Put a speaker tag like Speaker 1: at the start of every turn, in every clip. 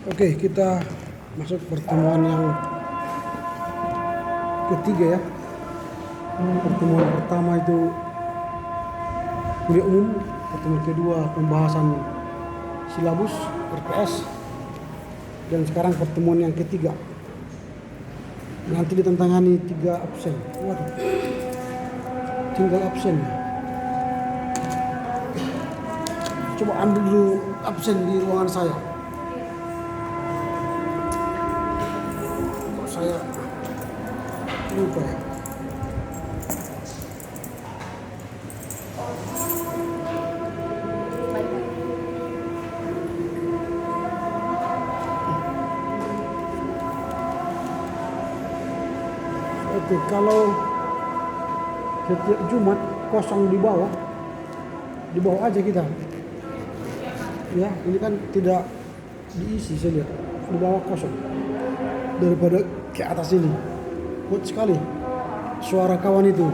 Speaker 1: Oke, kita masuk pertemuan yang ketiga ya. Pertemuan pertama itu kuliah umum, pertemuan kedua pembahasan silabus RPS, dan sekarang pertemuan yang ketiga. Nanti ditantangani 3 absen. Waduh, tinggal absen. Coba ambil dulu absen di ruangan saya. Kok saya lupa ya. Oke, kalau setiap Jumat kosong di bawah aja kita. Ya, ini kan tidak diisi, saya lihat di bawah kosong daripada ke atas ini. Kuat sekali suara kawan itu,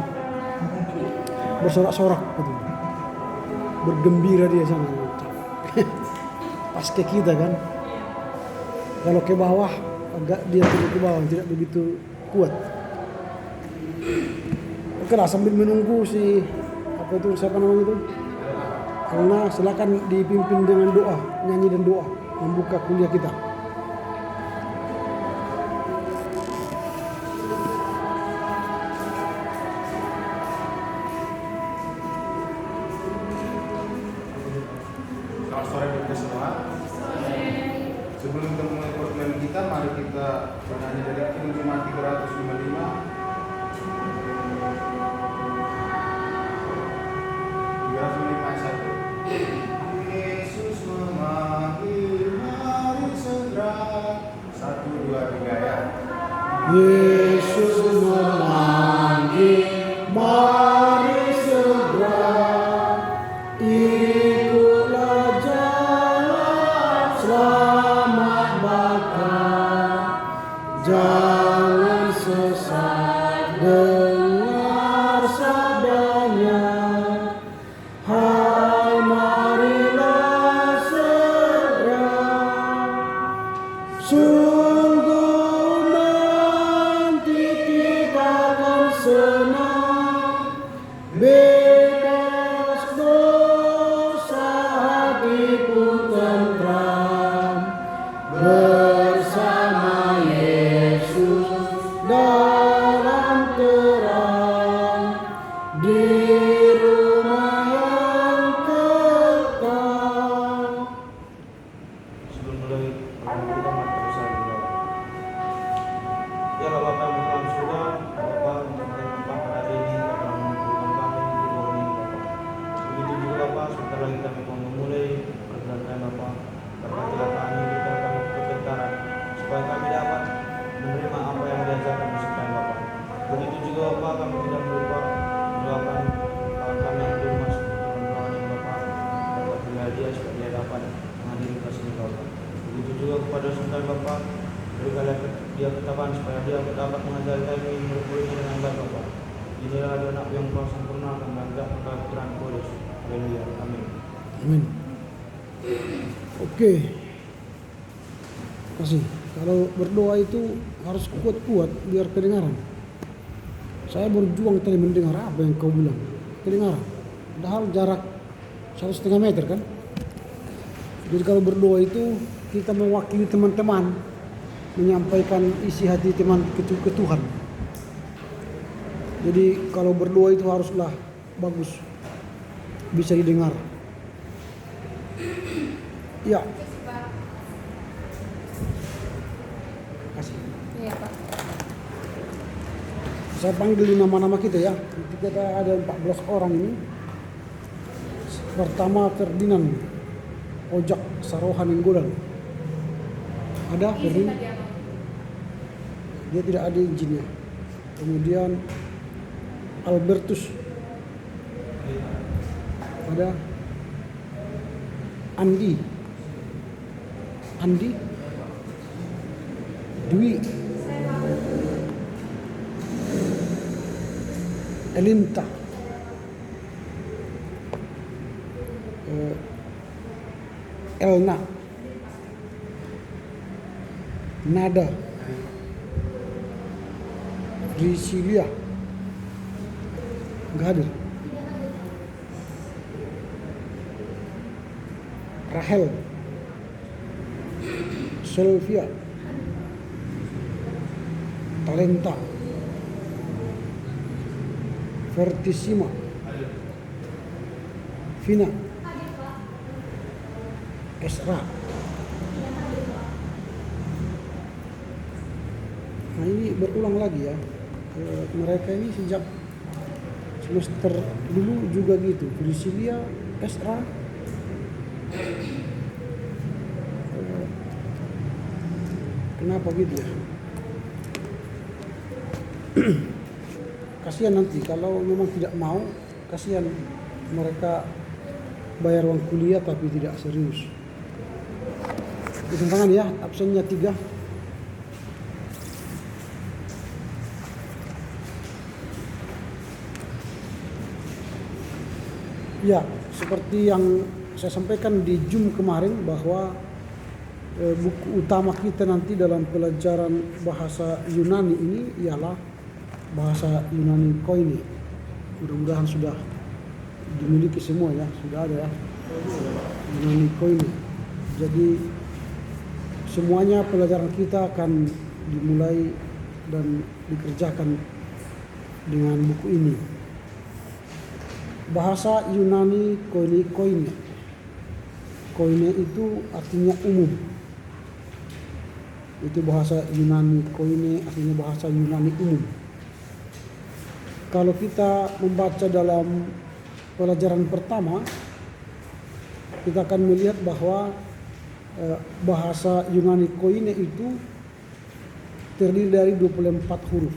Speaker 1: bersorak-sorak gitu, bergembira dia sana. Pas ke kita kan, kalau ke bawah agak dia turun ke bawah, tidak begitu kuat. Oke lah, sambil menunggu si siapa namanya itu, karena silakan dipimpin dengan doa, nyanyi dan doa membuka kuliah kita.
Speaker 2: Selamat sore bagi semua. Sebelum kita mulai pertemuan kita, mari kita bernyanyi dari Kidung Jemaat 355. 355 Yesus memanggil, mari segera. 1, 2, 3 ya.
Speaker 1: Yesus memanggil, mari segera, ikutlah jalan selamat bakal, jangan sesat, dengar sabdanya, hai marilah segera. Sungguh nanti kita akan senang, bebas dosa, hati pun tentram, bersama Yesus dalam terang, di rumah yang kekal.
Speaker 3: Sebelum mulai kita mari berusaha berdoa. Ya Allah Bapa yang dalam surga, Bapa untuk Bapak pada hari ini Bapak mengumpulkan kami di bawah ini Bapak. Begitu juga Bapak, sebentar lagi kami mau memulai pekerjaan kami Bapak. Berkatilah kami, berikan kami kebenaran supaya kami dapat menerima apa yang diajarkan bersama Bapak. Begitu juga Bapak, kami tidak lupa mendoakan kawan kami yang belum masuk ke dalam doa ini Bapak. Dapat beri dia supaya dia dapat menghadiri kelas ini Bapak. Begitu juga kepada saudara Bapak, berikanlah dia ketabahan supaya dia dapat mengajari kami murid-muridnya dengan baik Bapak. Inilah adalah anak yang kau sempurnakan dan tidak kepikiran kudus. Haleluya. Amin.
Speaker 1: Amin. Oke. Kasih. Kalau berdoa itu harus kuat-kuat biar kedengaran. Saya berjuang tadi mendengar apa yang kau bilang. Kedengaran. Padahal jarak 1,5 meter kan. Jadi kalau berdoa itu kita mewakili teman-teman, menyampaikan isi hati teman ke Tuhan. Jadi kalau berdoa itu haruslah bagus, bisa didengar. Ya. Kasih.
Speaker 4: Iya Pak.
Speaker 1: Saya panggil nama-nama kita ya. Kita ada 14 orang ini. Pertama Ferdinand Ojak Sarohan Inggolan. Ada Ferdinand? Dia tidak ada izinnya. Kemudian Albertus. Ada Andi Dwi, Elinta, Elna, nada, Priscilia nggak hadir, Rahel, Sylvia, Talenta, Vertissima, Vina, Esra. Nah ini berulang lagi ya. Mereka ini sejak semester dulu juga gitu. Priscilia, Esra, kenapa gitu ya? Kasihan nanti kalau memang tidak mau, kasihan mereka bayar uang kuliah tapi tidak serius. Hitung tangan ya, absennya 3. Ya, seperti yang saya sampaikan di Zoom kemarin bahwa buku utama kita nanti dalam pelajaran bahasa Yunani ini ialah bahasa Yunani Koine. Mudah-mudahan sudah dimiliki semua ya, sudah ada ya, Yunani Koine. Jadi semuanya pelajaran kita akan dimulai dan dikerjakan dengan buku ini. Bahasa Yunani Koine. Koine itu artinya umum. Itu bahasa Yunani Koine artinya bahasa Yunani umum. Kalau kita membaca dalam pelajaran pertama, kita akan melihat bahwa bahasa Yunani Koine itu terdiri dari 24 huruf.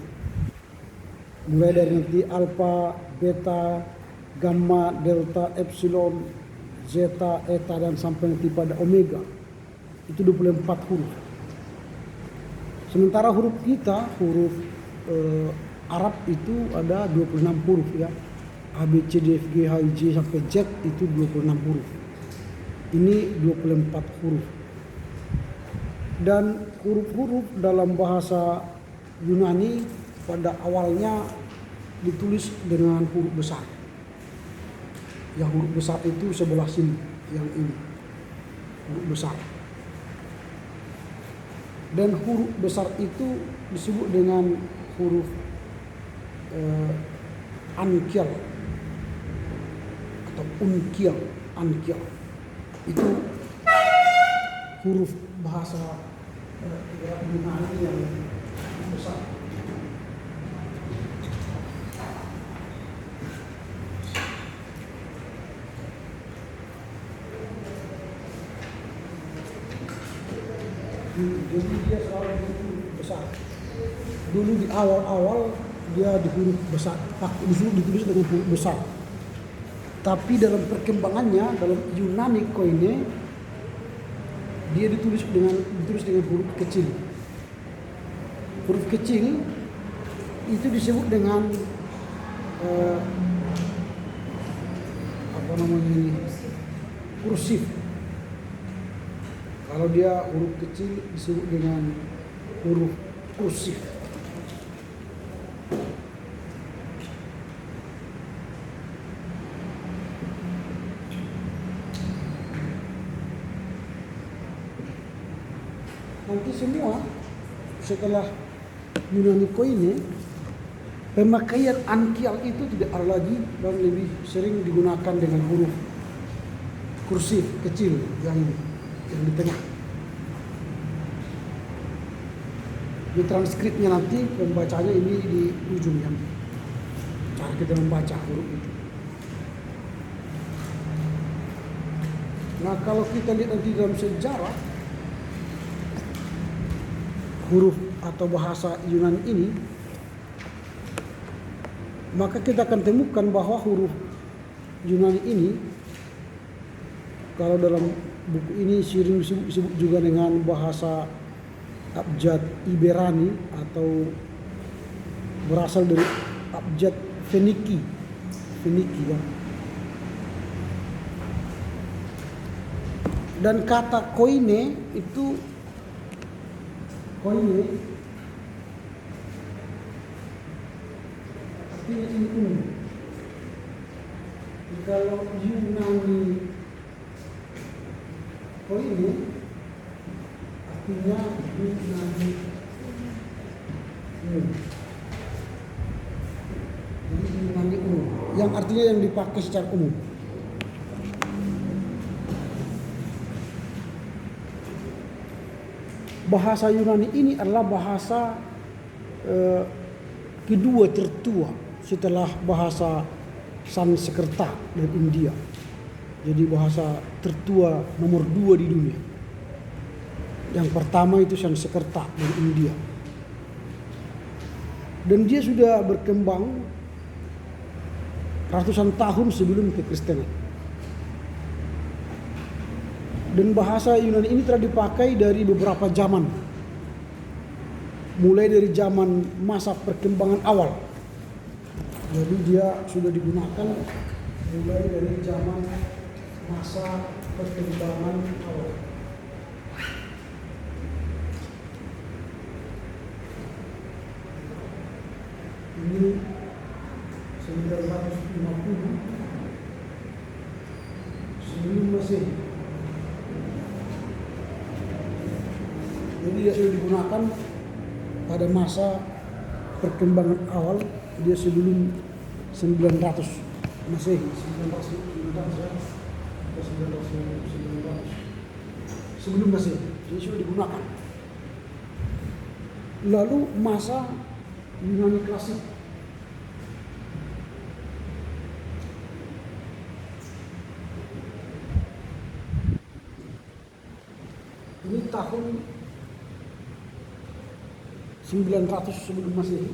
Speaker 1: Mulai dari nanti alfa, beta, gamma, delta, epsilon, zeta, eta, dan sampai nanti pada omega. Itu 24 huruf. Sementara huruf kita, huruf Arab itu ada 26 huruf ya. A, B, C, D, F, G, H, I, J sampai Z itu 26 huruf. Ini 24 huruf. Dan huruf-huruf dalam bahasa Yunani pada awalnya ditulis dengan huruf besar. Yang huruf besar itu sebelah sini, yang ini huruf besar. Dan huruf besar itu disebut dengan huruf ankial atau unkial, ankial. Itu huruf bahasa Yunani yang besar. Jadi dia selalu huruf besar. Dulu di awal-awal dia di huruf besar, disuruh ditulis dengan huruf besar. Tapi dalam perkembangannya dalam Yunani Koine dia ditulis dengan huruf kecil. Huruf kecil itu disebut dengan kursif. Kalau dia huruf kecil disebut dengan huruf kursif. Nanti semua setelah Yunani Koine, pemakaian ankial itu tidak ada lagi dan lebih sering digunakan dengan huruf kursif kecil yang di tengah. Di transkripnya nanti pembacanya ini di ujung yang cara kita membaca huruf itu. Nah kalau kita lihat nanti dalam sejarah huruf atau bahasa Yunani ini, maka kita akan temukan bahwa huruf Yunani ini kalau dalam buku ini sering disebut juga dengan bahasa abjad Iberani atau berasal dari abjad Feniki ya. Dan kata koine itu koine artinya ini umum. Kalau Yunani koine artinya Yunani umum. Jadi Yunani umum, yang artinya yang dipakai secara umum. Bahasa Yunani ini adalah bahasa kedua tertua setelah bahasa Sanskerta dari India. Jadi bahasa tertua nomor 2 di dunia. Yang pertama itu Sanskerta dari India. Dan dia sudah berkembang ratusan tahun sebelum kekristenan. Dan bahasa Yunani ini telah dipakai dari beberapa zaman. Mulai dari zaman masa perkembangan awal. Jadi dia sudah digunakan mulai dari zaman masa perkembangan awal. Ini 950 sebelum Masehi. Jadi dia sudah digunakan pada masa perkembangan awal, dia sebelum 900 Masehi, 900 sebelum Masehi, dia sudah digunakan. Lalu masa Yunani klasik, ini tahun 900 sebelum Masehi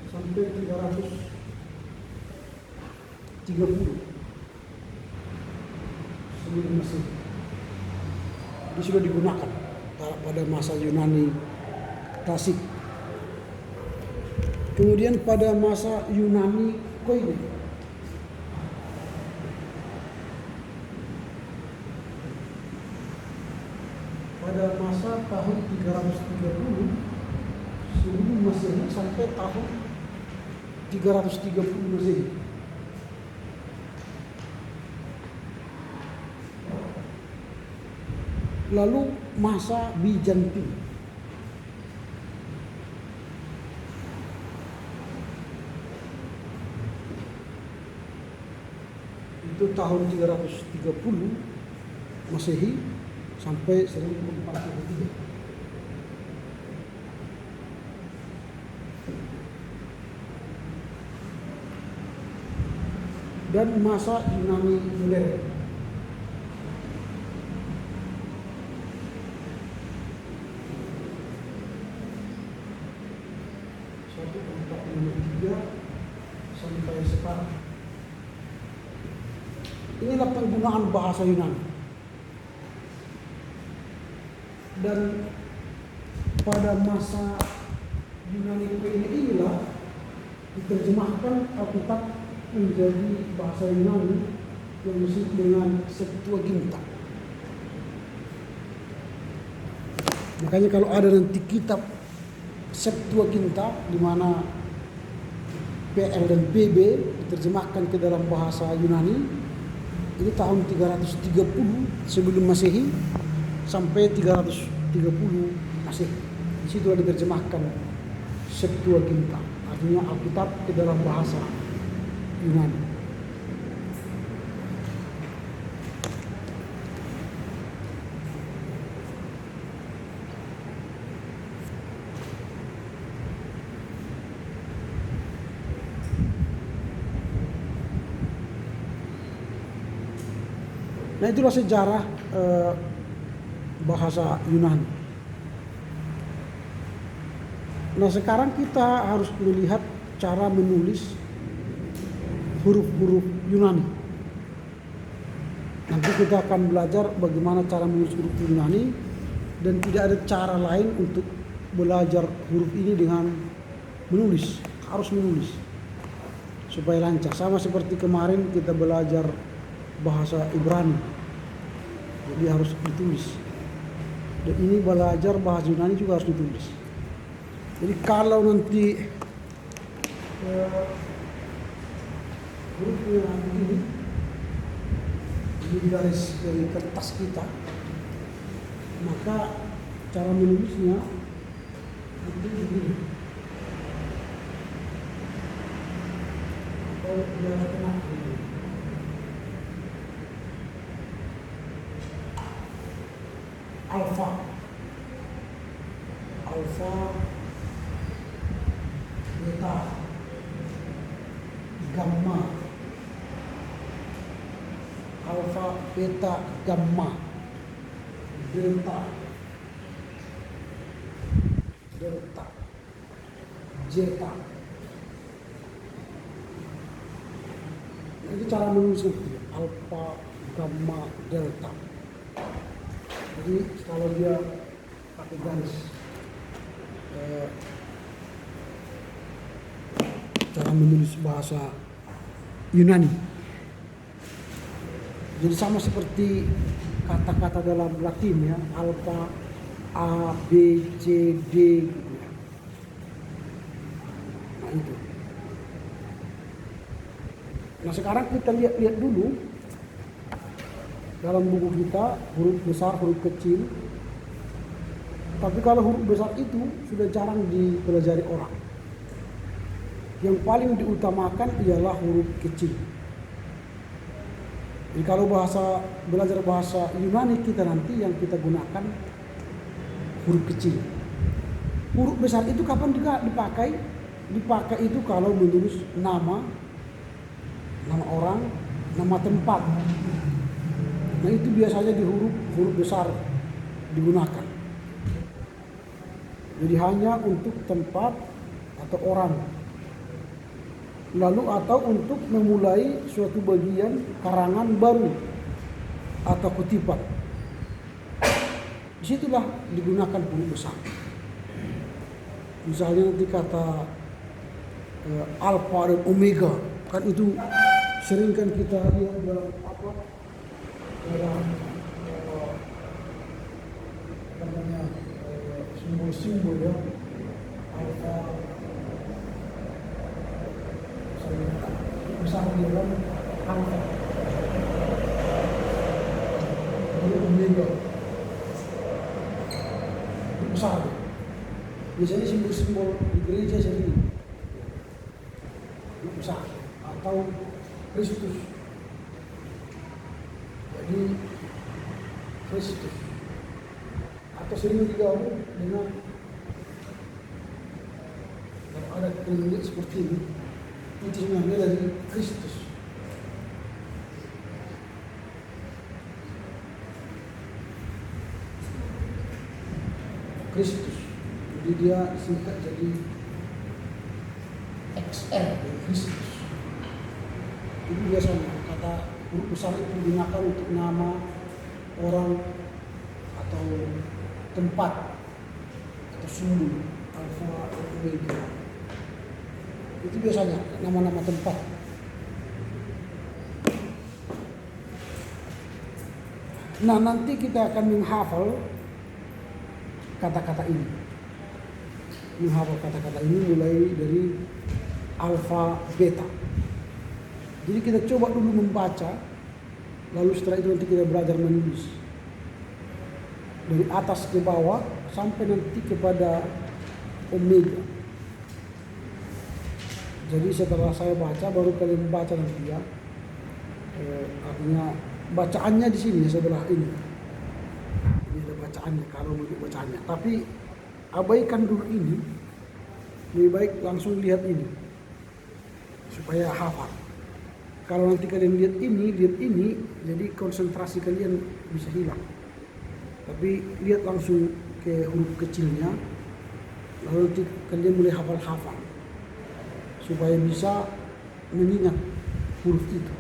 Speaker 1: sampai 330 sebelum Masehi. Ini sudah digunakan pada masa Yunani klasik. Kemudian pada masa Yunani Koine, pada masa tahun 330 sebelum Masehi sampai tahun 330 Masehi. Lalu masa Bizantin. Itu tahun 330 Masehi sampai 1043. Dan masa Yunani modern. Sampai sekarang. Inilah penggunaan bahasa Yunani. Dan pada masa Yunani inilah diterjemahkan Alkitab menjadi bahasa Yunani yang disebut dengan Septuaginta. Makanya kalau ada nanti kitab Septuaginta di mana PL dan PB diterjemahkan ke dalam bahasa Yunani, ini tahun 330 sebelum Masehi sampai 330 Masehi. Di situ diterjemahkan Septuaginta, artinya Alkitab ke dalam bahasa Yunani. Nah, itulah sejarah bahasa Yunani. Nah, sekarang kita harus melihat cara menulis huruf-huruf Yunani. Nanti kita akan belajar bagaimana cara menulis huruf Yunani, dan tidak ada cara lain untuk belajar huruf ini dengan menulis. Harus menulis supaya lancar. Sama seperti kemarin kita belajar bahasa Ibrani, jadi harus ditulis. Dan ini belajar bahasa Yunani juga harus ditulis. Jadi kalau nanti hurufnya begini, ini di garis dari kertas kita, maka cara menulisnya nanti begini. Atau dia kena begini. Alfa, beta, gamma, alfa, beta, gamma, delta, zeta. Itu cara menulisnya, alfa, gamma, delta. Jadi kalau dia pakai garis cara menulis bahasa Yunani. Jadi sama seperti kata-kata dalam Latin ya, alfa, A, B, C, D gitu ya. Nah itu. Nah sekarang kita lihat dulu dalam buku kita huruf besar, huruf kecil. Tapi kalau huruf besar itu sudah jarang dipelajari orang. Yang paling diutamakan ialah huruf kecil. Jadi kalau belajar bahasa Yunani kita nanti yang kita gunakan huruf kecil. Huruf besar itu kapan juga dipakai? Dipakai itu kalau menulis nama orang, nama tempat. Nah itu biasanya di huruf besar digunakan. Jadi hanya untuk tempat atau orang. Lalu atau untuk memulai suatu bagian karangan baru atau kutipan. Disitulah digunakan huruf besar. Misalnya nanti kata alfa dan omega, kan itu sering kan kita lihat dalam dalam simbol-simbol ya, alfa besar di dalam alfa, omega besar. Biasanya simbol-simbol di gereja sendiri besar atau Kristus. Jadi Kristus atau sering digabung dengan kalau ada keliling seperti ini, itu sebenarnya dari Kristus. Kristus, jadi dia singkat jadi XR dari Kristus. Itu biasanya kata huruf besar itu digunakan untuk nama orang atau tempat atau simbol alfa atau omega. Itu biasanya nama-nama tempat. Nah nanti kita akan menghafal kata-kata ini. Menghafal kata-kata ini mulai dari alfa, beta. Jadi kita coba dulu membaca, lalu setelah itu nanti kita belajar menulis. Dari atas ke bawah sampai nanti kepada omega. Jadi setelah saya baca, baru kalian baca nanti ya. Artinya bacaannya di sini sebelah ini. Ini ada bacaannya, kalau mau bacaannya. Tapi abaikan dulu ini, lebih baik langsung lihat ini supaya hafal. Kalau nanti kalian lihat ini, jadi konsentrasi kalian bisa hilang. Tapi lihat langsung ke huruf kecilnya, lalu nanti kalian mulai hafal-hafal supaya bisa mengingat huruf itu.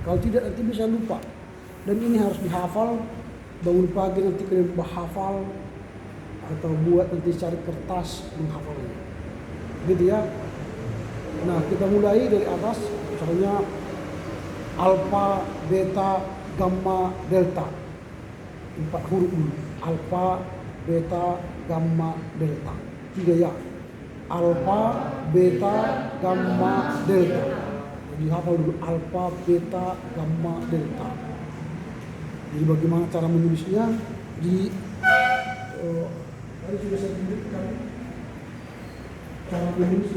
Speaker 1: Kalau tidak nanti bisa lupa. Dan ini harus dihafal. Bangun pagi nanti kalian hafal atau buat nanti cari kertas menghafalnya. Gitu ya. Nah kita mulai dari atas, misalnya alfa, beta, gamma, delta. 4 huruf dulu. Alfa, beta, gamma, delta. 3 ya. Alfa, beta, gamma, delta. Jadi hafal dulu alfa, beta, gamma, delta. Jadi bagaimana cara menulisnya? Di tadi sudah saya tunjukkan cara menulis.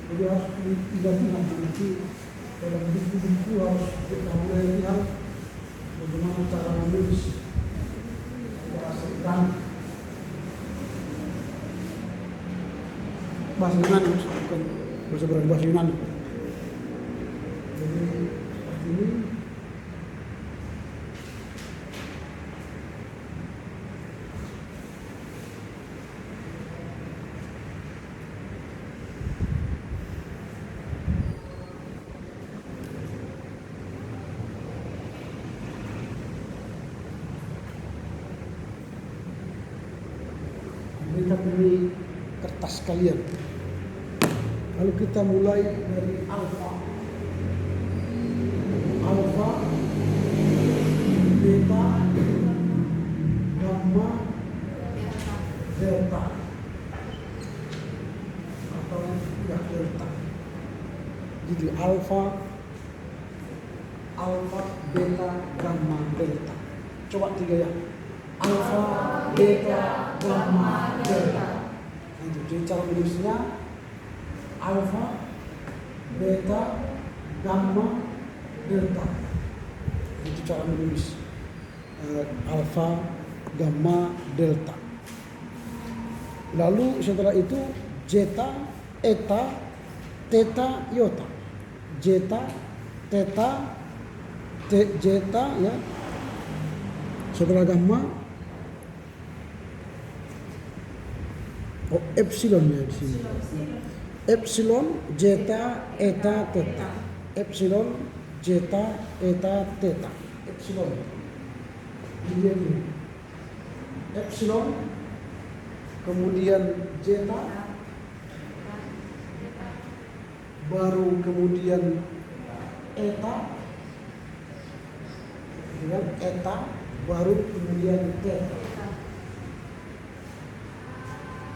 Speaker 1: Jadi harus digantikan nanti dalam buku-buku harus kita mulai lihat bagaimana cara menulis bahasa Yunani, bukan bahasa Yunani. Jadi seperti ini. Kita pilih kertas kalian. Lalu kita mulai dari alfa, beta, gamma, delta, atau ya delta. Jadi alfa, beta, gamma, delta. Coba 3 ya. Alfa, beta, gamma, delta. Itu jadi cara menulisnya alfa, beta, gamma, delta. Itu cara menulis alfa, gamma, delta. Lalu setelah itu zeta, eta, theta, iota. Zeta, theta, zeta ya. Setelah gamma, epsilon ya di sini. Epsilon, zeta, eta, theta. Epsilon, zeta, eta, theta. Epsilon. Ini. Epsilon, kemudian zeta, baru kemudian eta, baru kemudian theta.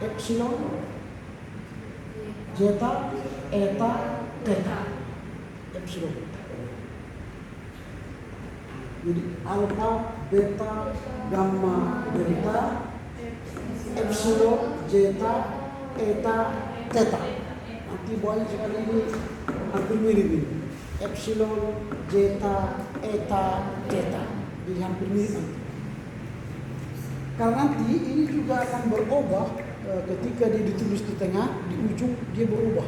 Speaker 1: Epsilon, zeta, eta, theta. Epsilon. Jadi alfa, beta, gamma, delta. Epsilon, zeta, eta, theta. Nanti banyak sekali ini hampir mirip ini. Epsilon, zeta, eta, theta. Jadi hampir mirip nanti. Karena nanti ini juga akan berubah ketika dia ditulis di tengah, di ujung dia berubah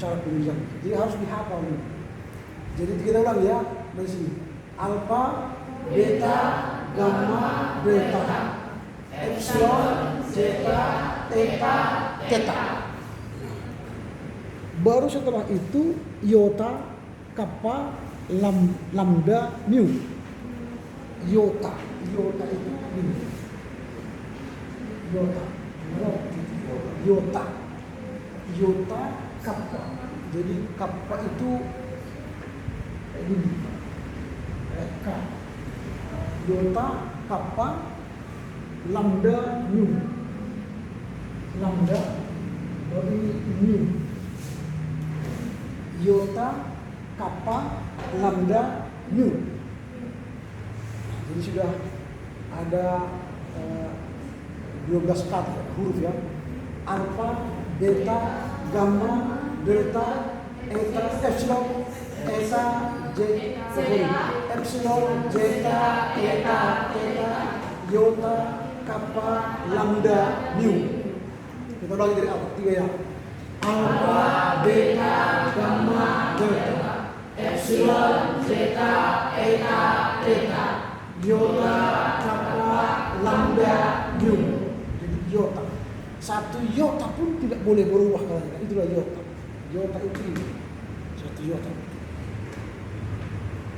Speaker 1: cara penulisan. Jadi harus dihafal. Jadi kita ulang ya dari sini. Alfa, beta, gamma, delta. Epsilon, zeta, eta, theta. Baru setelah itu iota, kappa, lambda, mu. Iota itu ini. Iota, kappa. Jadi kappa itu ini. K. Iota, kappa, lambda, mu. Lambda dari mu. Iota, kappa, lambda, mu. Jadi sudah ada 12 kata huruf ya. Alfa, beta, gamma, delta, eta, epsilon, eta, epsilon, zeta, eta, theta, iota, kappa, lambda, mu. Kita ulangi dari awal 3 ya. Alfa, beta, gamma, delta, epsilon, zeta, eta, theta, iota, kappa, lambda, mu. Jadi iota. Satu iota pun tidak boleh berubah kalanya. Itulah iota. Iota itu ini. Satu iota.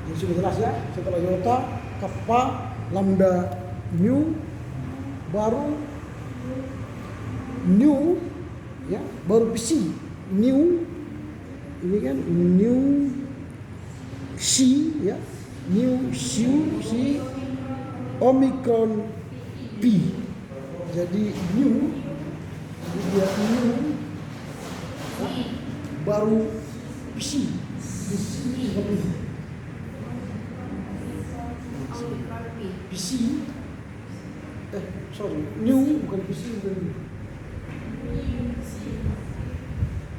Speaker 1: Jadi sudah jelas ya. Setelah iota, kappa, lambda, mu, baru nu, ya, baru psi. Nu, ini kan nu, si, ya, nu, siu, si, Omicron P. Jadi new, jadi dia new baru PC. Seperti ini. PC. New bukan PC, bukan new.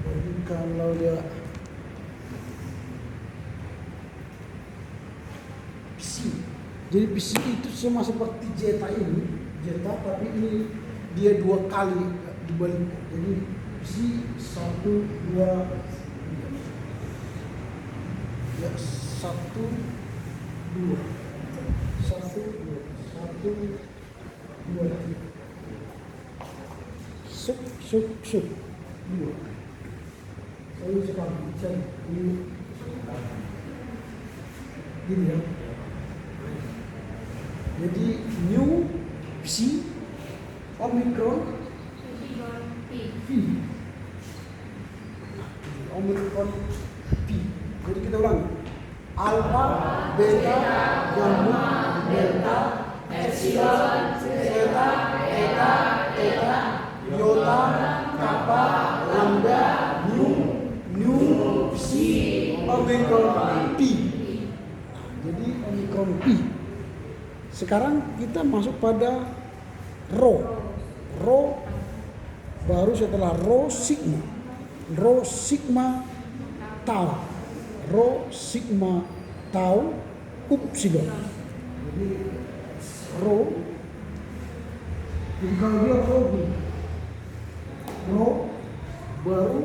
Speaker 1: Jadi kalau dia PC, jadi PC itu sama seperti Zeta ini, Zeta tapi ini dia 2 kali dibalik. Jadi PC 1, 2, ya 1, 2, 1, 2, 3. Suk 2. Saya sekarang ini gini ya. Jadi new PC Omicron P. Omicron P. Jadi kita ulang. Alpha, beta, gamma, delta, epsilon, zeta, eta, eta, iota, kappa, lambda, nu, psi, omicron P. Jadi omicron P. Sekarang kita masuk pada rho. Rho baru setelah rho sigma. Rho sigma tau. Rho sigma tau upsilon. Jadi rho. Jadi kalau dia rho gini. Rho baru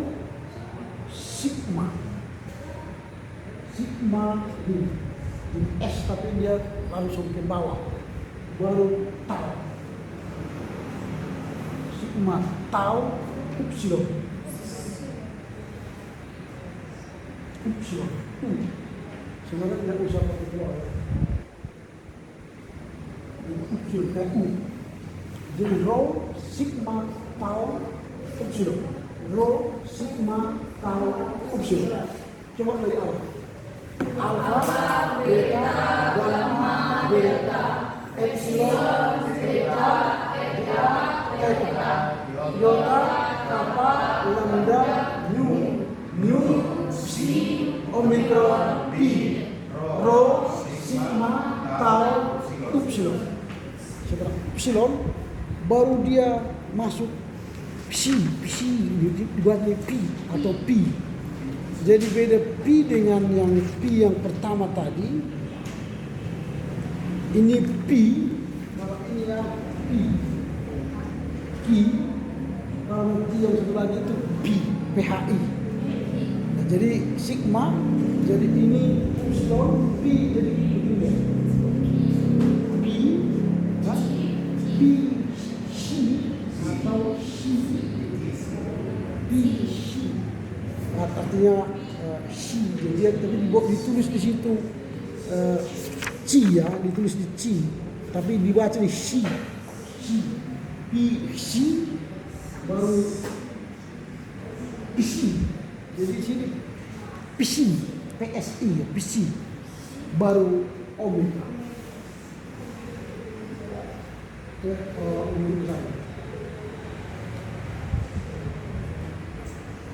Speaker 1: sigma. Sigma ini. Jadi S tapi dia langsung ke bawah. Baru tau. Sigma tau upsilon. Upsilon. Sebenarnya tidak usah pakai keluar. Upsilon kayak U. Jadi rho sigma tau upsilon. Rho sigma tau upsilon. Coba dari awal. Alpha, beta, gamma, delta, epsilon, zeta, eta, eta, iota, kappa, lambda, nu, psi, omicron P, rho, sigma, tau, upsilon. Setelah upsilon, baru dia masuk psi dibuat P atau P. Jadi beda P dengan yang P yang pertama tadi. Ini P, kalau ini ya P. Kalau P yang satu lagi itu P, PHI. Nah, jadi sigma, jadi ini epsilon, P jadi begini. P, kan? P, C atau C. P, C. Artinya C, jadi tapi ditulis di situ C ya, ditulis di C, tapi dibaca di C, P, C, baru PC, jadi di sini PC, PSI ya, PC, baru omega. Itu umur saya.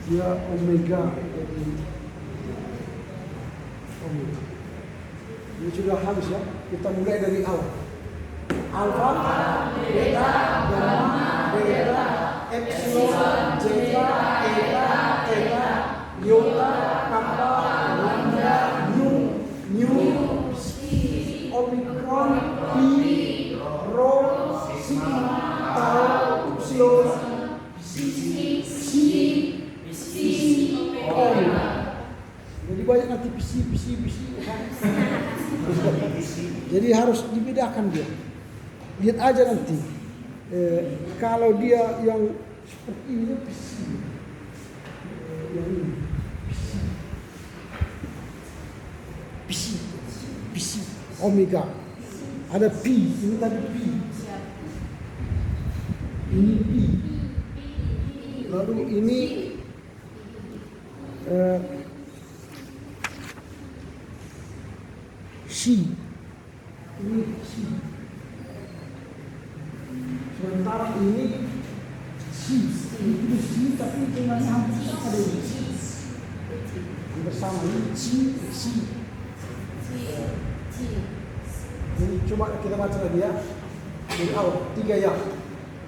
Speaker 1: Dia omega, jadi omega. Ini sudah habis ya. Kita mulai dari awal. Alpha, beta, gamma, delta, epsilon, zeta, eta, eta, iota, kappa, lambda, nu, psi, omicron, pi, rho, sigma, tau, upsilon, psi, jadi banyak nanti PC. Jadi harus dibedakan dia. Lihat aja nanti. Kalau dia yang seperti ini PC. Yang ini PC. Omega. Ada P, ini tadi P. Ini P. Lalu ini C. Ini C. ini si tapi jumlahnya hampir sama dengan hampir sama ini si. Jadi coba kita baca lagi ya. Dari awal 3 ya.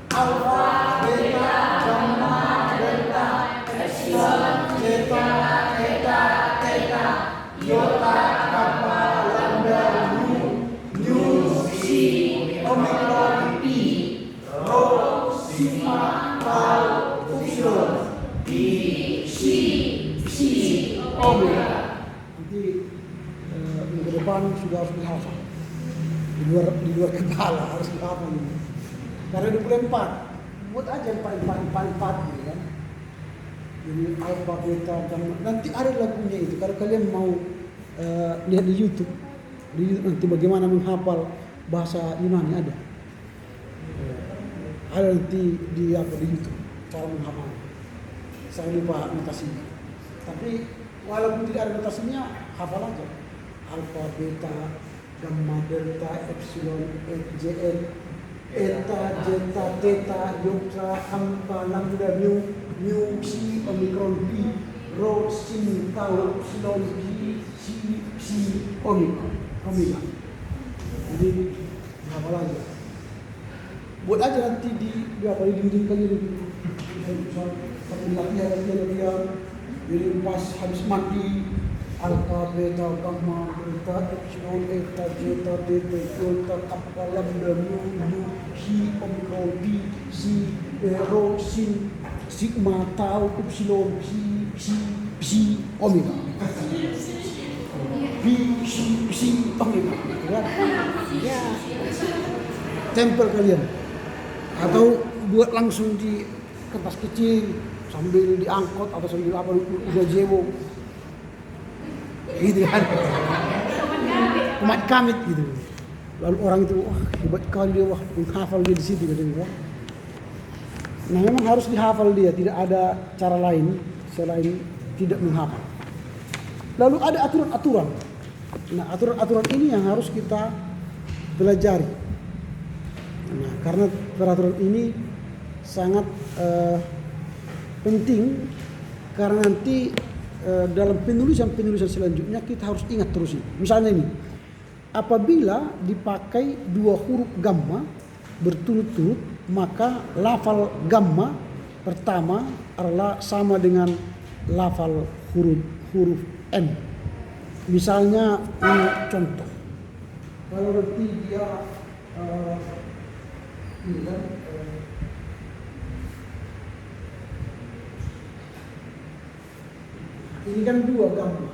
Speaker 1: Alfa, beta, gamma, delta, epsilon, zeta, eta, theta, iota, kappa, lambda, nu, si, omikron, pi, rho, sigma, tau, upsilon, pi, psi, omega. Nanti minggu depan sudah harus dihafal. Di luar kepala harus dihafal ini. Karena 24 buat aja yang paling gitu kan. Jadi alfa, beta, gamma. Nanti ada lagunya itu. Kalau kalian mau lihat di YouTube nanti bagaimana menghafal bahasa Yunani ada. Ada nanti di YouTube cara menghafal. Saya lupa notasinya. Tapi walaupun tidak ada notasinya, hafal aja. Alfa, beta, gamma, delta, epsilon, jn, eta, zeta, theta, iota, kappa, lambda, mu, psi, omikron, pi, rho, sin, tau, epsilon, psi, omega. Jadi hafal aja. Buat aja nanti di dinding kalian satu latihan. Jadi pas habis mandi alfa, beta, gamma, delta, epsilon, eta, zeta, theta, iota, kappa, lambda, mu, psi, omikron, pi, psi, rho, sin, sigma, tau, epsilon, psi, omega. Psi, omega. Ya. Tempel kalian. Atau buat langsung di kertas kecil sambil diangkut atau sambil apa udah jewo. Gitu kan. Umat kamit gitu. Lalu orang itu wah hebat kali dia, wah menghafal dia di situ gitu. Nah memang harus dihafal dia, tidak ada cara lain selain tidak menghafal. Lalu ada aturan-aturan. Nah aturan-aturan ini yang harus kita pelajari. Nah karena peraturan ini sangat penting karena nanti dalam penulisan selanjutnya kita harus ingat terus ini. Misalnya ini, apabila dipakai 2 huruf gamma berturut-turut, maka lafal gamma pertama adalah sama dengan lafal huruf N. Misalnya ini contoh. Kalau nanti dia ini kan ini kan 2 gamma.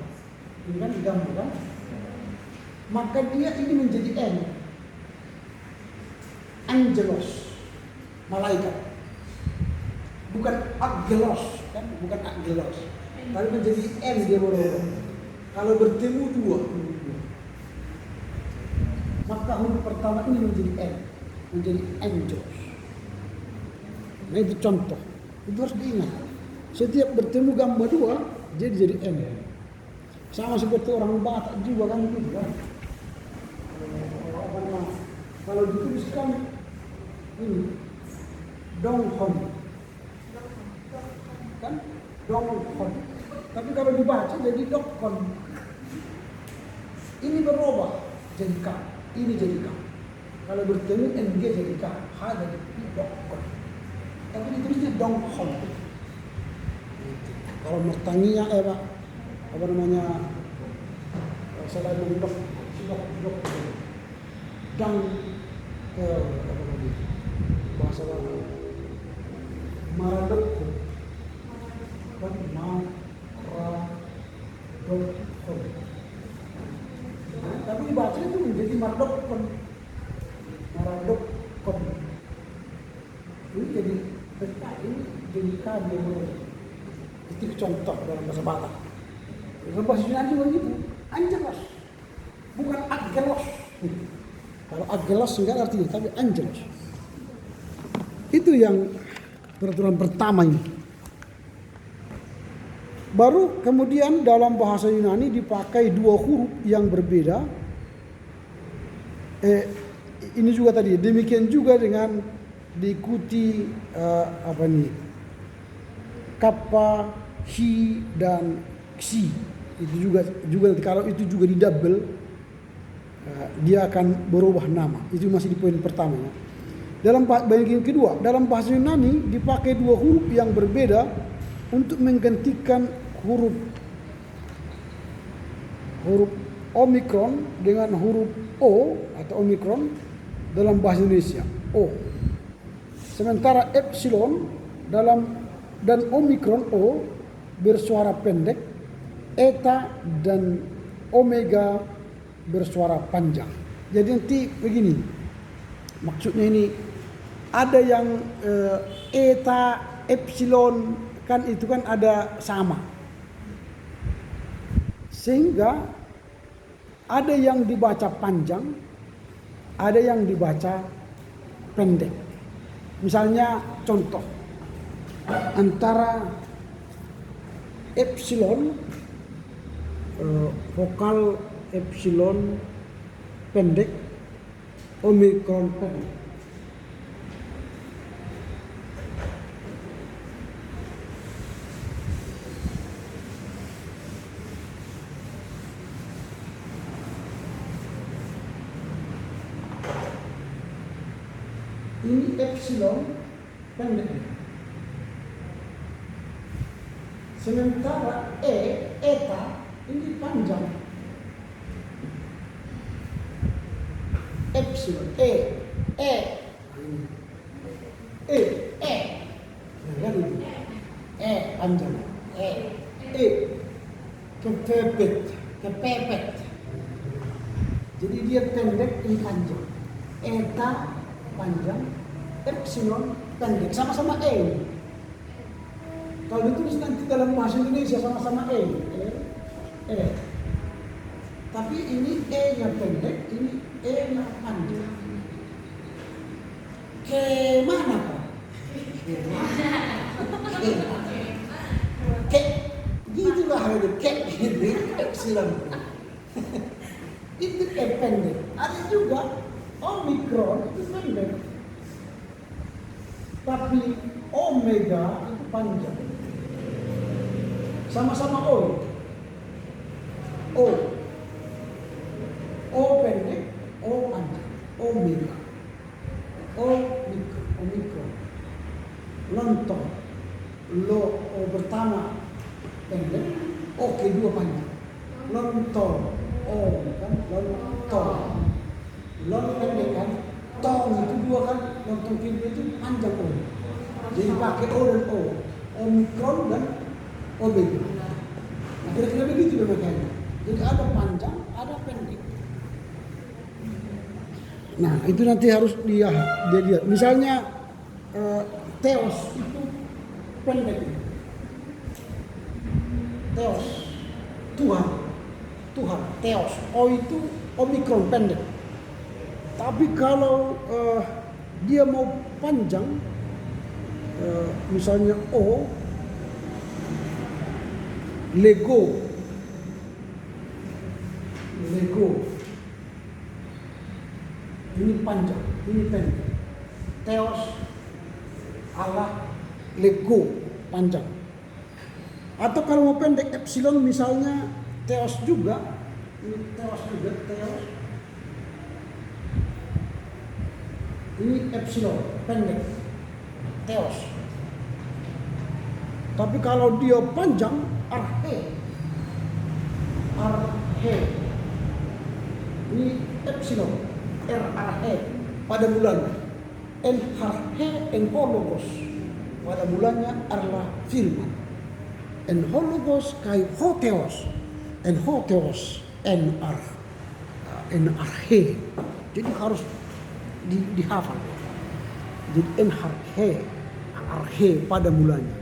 Speaker 1: Ini kan gamma kan? Maka dia ini menjadi N. Angelos, malaikat. Bukan angelos, kan? Bukan angelos. Tapi menjadi N dia berubah. Kalau bertemu 2, maka huruf pertama ini menjadi N, menjadi angelos. Nah itu contoh. Itu harus diingat. Setiap bertemu gamma 2, jadi N. Sama seperti orang Batak juga kan gitu kan. Kalau dituliskan ini Donghon, kan Donghon. Tapi kalau dibaca jadi Dokkon. Ini berubah jadi K, ini jadi K. Kalau bertemu NG jadi K, H jadi Dokkon. Tapi ditulisnya Donghon. Kalau mertanginya apa namanya? Selain mendok dang apa lagi bahasa lain maradok kan tapi dibaca itu menjadi maradokon ini jadi kami itu contoh dalam bahasa Batak. Dalam bahasa Yunani juga gitu, angelos, bukan agelos. Kalau agelos enggak artinya, tapi angelos. Itu yang peraturan pertama ini. Baru kemudian dalam bahasa Yunani dipakai 2 huruf yang berbeda. Ini juga tadi, demikian juga dengan diikuti apa nih? Kappa, Hi dan Xi. Itu juga kalau itu juga di double dia akan berubah nama. Itu masih di poin pertama ya. Dalam bagian kedua, dalam bahasa Yunani dipakai dua huruf yang berbeda untuk menggantikan huruf omikron dengan huruf O atau omikron dalam bahasa Indonesia O. Sementara epsilon dan omikron O bersuara pendek, eta dan omega bersuara panjang. Jadi nanti begini, maksudnya ini ada yang eta, epsilon kan itu kan ada sama, sehingga ada yang dibaca panjang, ada yang dibaca pendek. Misalnya contoh antara epsilon, vokal epsilon pendek, omikron pendek. Ini epsilon pendek. Sementara eta ini panjang. Epsilon, ya kan itu, panjang, kepepet. Jadi dia pendek, ini panjang. Eta panjang, epsilon pendek, sama-sama Kalau ditulis nanti dalam bahasa Indonesia sama-sama tapi ini nya pendek, ini nya panjang. Kemana Pak? Gitulah itu epsilon. Itu pendek. Ada juga omikron itu pendek. Tapi omega itu panjang. Sama-sama O pendek, O panjang, omega, omikron, lontong, lo pertama pendek, O kedua panjang, lontong, O kan, lontong, lon pendek kan, tong itu dua kan, lontong kedua itu panjang O. Jadi pakai O dan O, omikron dan omega. Nah kira-kira begitu makanya. Jadi ada panjang, ada pendek. Nah itu nanti harus dia lihat. Misalnya Theos itu pendek. Theos, Tuhan, Theos. O itu omikron pendek. Tapi kalau dia mau panjang, misalnya O, Lego, ini panjang, ini pendek. Theos, Allah, Lego, panjang. Atau kalau mau pendek, epsilon misalnya Theos juga, ini Theos juga, Theos. Ini epsilon, pendek, Theos. Tapi kalau dia panjang, arhe. Ini epsilon, arhe pada mulanya. Enhologos pada mulanya adalah firman. Enhologos kai hotheos, arhe. Jadi harus dihafal. Jadi arhe pada mulanya.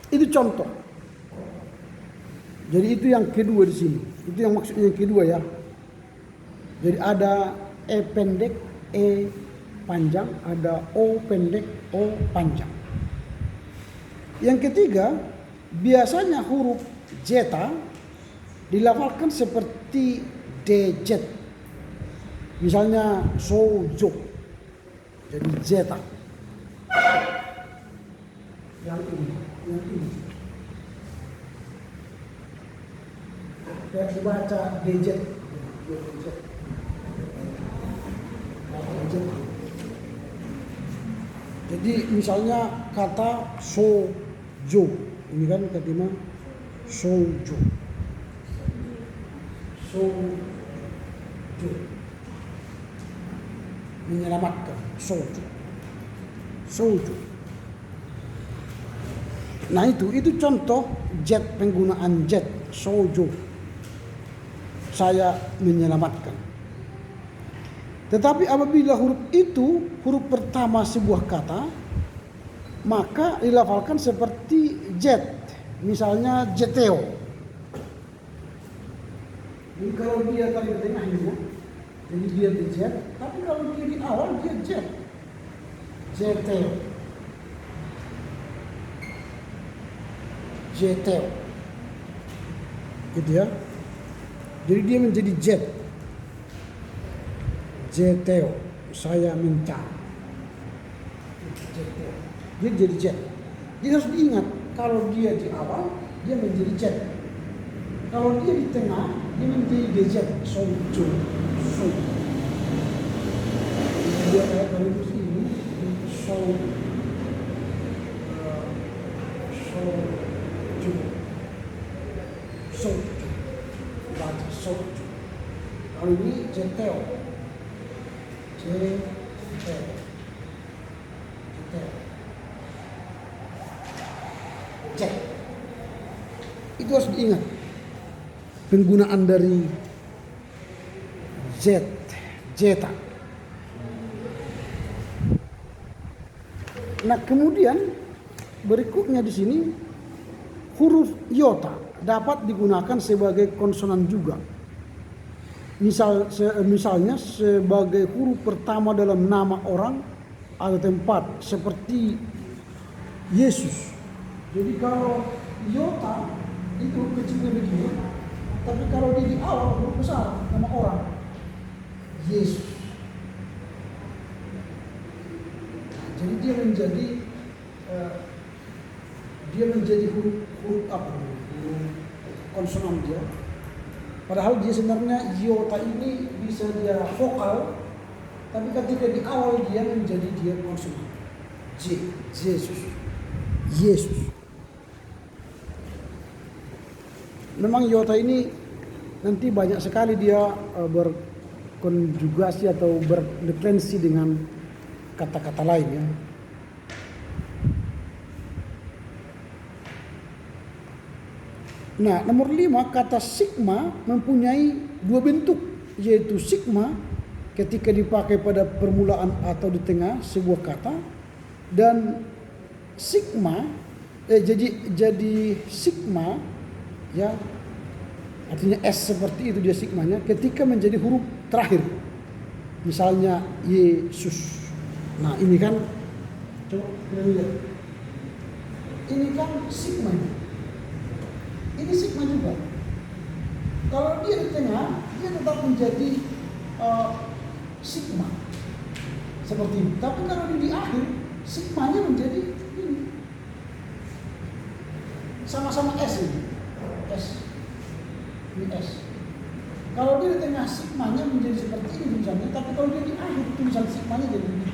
Speaker 1: Itu contoh. Jadi itu yang kedua di sini. Itu yang maksudnya yang kedua ya. Jadi ada pendek, panjang, ada O pendek, O panjang. Yang ketiga, biasanya huruf zeta dilafalkan seperti DJ. Misalnya sojo. Jadi zeta. yang ini. Kayak dibaca DJ. Jadi misalnya kata sojo, ini kan kata sojo, menyelamatkan, sojo. Nah itu contoh jet, penggunaan jet, sojo. Saya menyelamatkan. Tetapi apabila huruf itu huruf pertama sebuah kata, maka dilafalkan seperti jet. Misalnya jeteo. Jadi kalau dia tadi di tengahnya, jadi dia di jet. Tapi kalau dia di awal dia jet. Jeteo. Jeteo. Gitu ya. Jadi dia menjadi jet. Jeteo, saya minta. Jeteo. Dia jadi jet. Dia harus diingat, kalau dia di awal, dia menjadi jet. Kalau dia di tengah, dia menjadi dejet. Sojo. Dia kayak kalau ini, sojo. Baca sojo. Kalau ini jeteo. Jet. Itu harus diingat. Penggunaan dari jeta. Nah, kemudian berikutnya di sini huruf iota dapat digunakan sebagai konsonan juga. Misalnya sebagai huruf pertama dalam nama orang atau tempat seperti Yesus. Jadi kalau iota itu kecilnya begini, tapi kalau dia di awal huruf besar nama orang Yesus. Jadi dia menjadi huruf apa? Huruf konsonan dia. Padahal dia sebenarnya iota ini bisa dia vokal, tapi ketika di awal dia menjadi dia konsonan. Yesus. Memang iota ini nanti banyak sekali dia berkonjugasi atau berdifferensi dengan kata-kata lain ya. Nah, nomor 5, kata sigma mempunyai dua bentuk, yaitu sigma ketika dipakai pada permulaan atau di tengah sebuah kata, dan sigma jadi sigma ya, artinya S seperti itu dia sigmanya ketika menjadi huruf terakhir. Misalnya Yesus. Nah, ini kan coba kita lihat. Ini kan sigma. Ini sigma juga. Kalau dia di tengah, dia tetap menjadi sigma seperti ini. Tapi kalau dia di akhir, sigmanya menjadi ini. Sama-sama S ini. Ini S. Kalau dia di tengah, sigmanya menjadi seperti ini tulisannya. Tapi kalau dia di akhir, tulisan sigmanya jadi ini.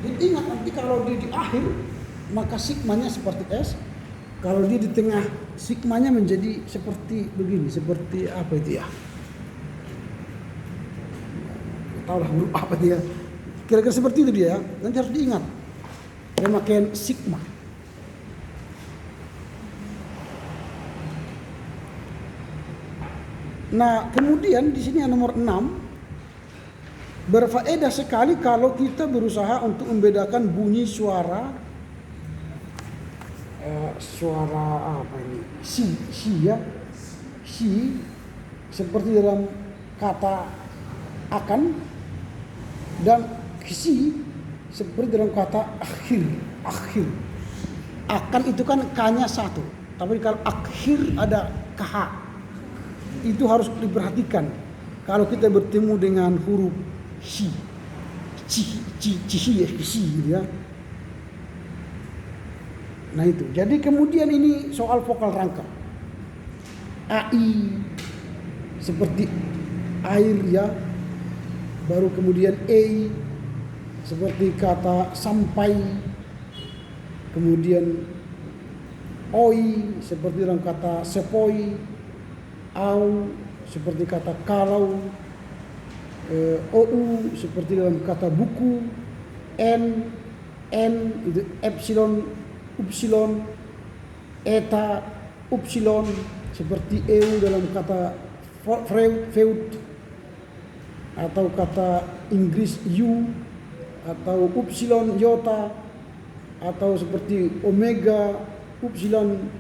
Speaker 1: Jadi ingat nanti kalau dia di akhir, maka sigmanya seperti S. Kalau dia di tengah, sigmanya menjadi seperti begini, seperti apa itu ya? Tahu lah huruf apa dia. Kira-kira seperti itu dia. Nanti harus diingat. Pemakaian sigma. Nah, kemudian di sini yang nomor 6, berfaedah sekali kalau kita berusaha untuk membedakan bunyi suara apa ini? Si seperti dalam kata akan, dan si seperti dalam kata akhir. Akan itu kan k-nya satu, tapi kalau akhir ada kh. Itu harus diperhatikan kalau kita bertemu dengan huruf si gitu ya. Nah itu. Jadi kemudian ini soal vokal rangkap. AI seperti air ya. Baru kemudian E seperti kata sampai. Kemudian oi seperti dalam kata sepoi. Au seperti kata kalau. OU seperti dalam kata buku. N itu epsilon, upsilon, eta, upsilon seperti EU dalam kata feud atau kata Inggris U atau upsilon iota atau seperti omega upsilon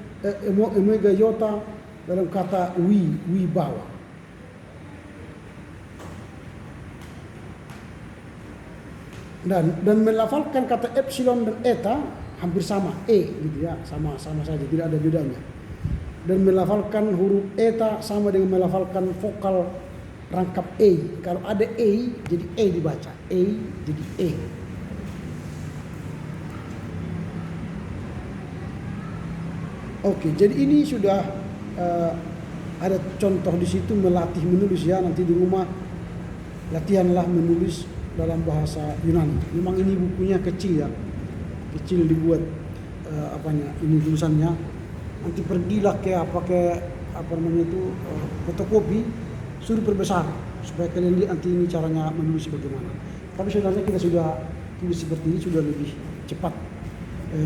Speaker 1: omega iota dalam kata wibawa. Dan melafalkan kata epsilon dan eta hampir sama, gitu ya, sama saja, tidak ada bedanya. Dan melafalkan huruf eta sama dengan melafalkan vokal rangkap e. Kalau ada e, jadi e dibaca, jadi e. Oke, jadi ini sudah ada contoh di situ melatih menulis ya, nanti di rumah latihanlah menulis dalam bahasa Yunani. Memang ini bukunya kecil ya, kecil dibuat ini tulisannya. Nanti pergilah ke fotokopi, suruh perbesar supaya kalian lihat nanti ini caranya menulis bagaimana. Tapi sebenarnya kita sudah tulis seperti ini sudah lebih cepat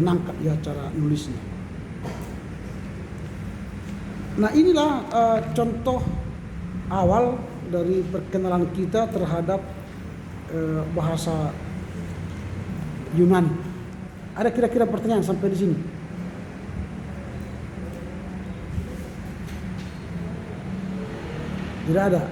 Speaker 1: nangkap ya cara nulisnya. Nah inilah contoh awal dari perkenalan kita terhadap bahasa Yunani. Ada kira-kira pertanyaan sampai di sini? Tidak ada.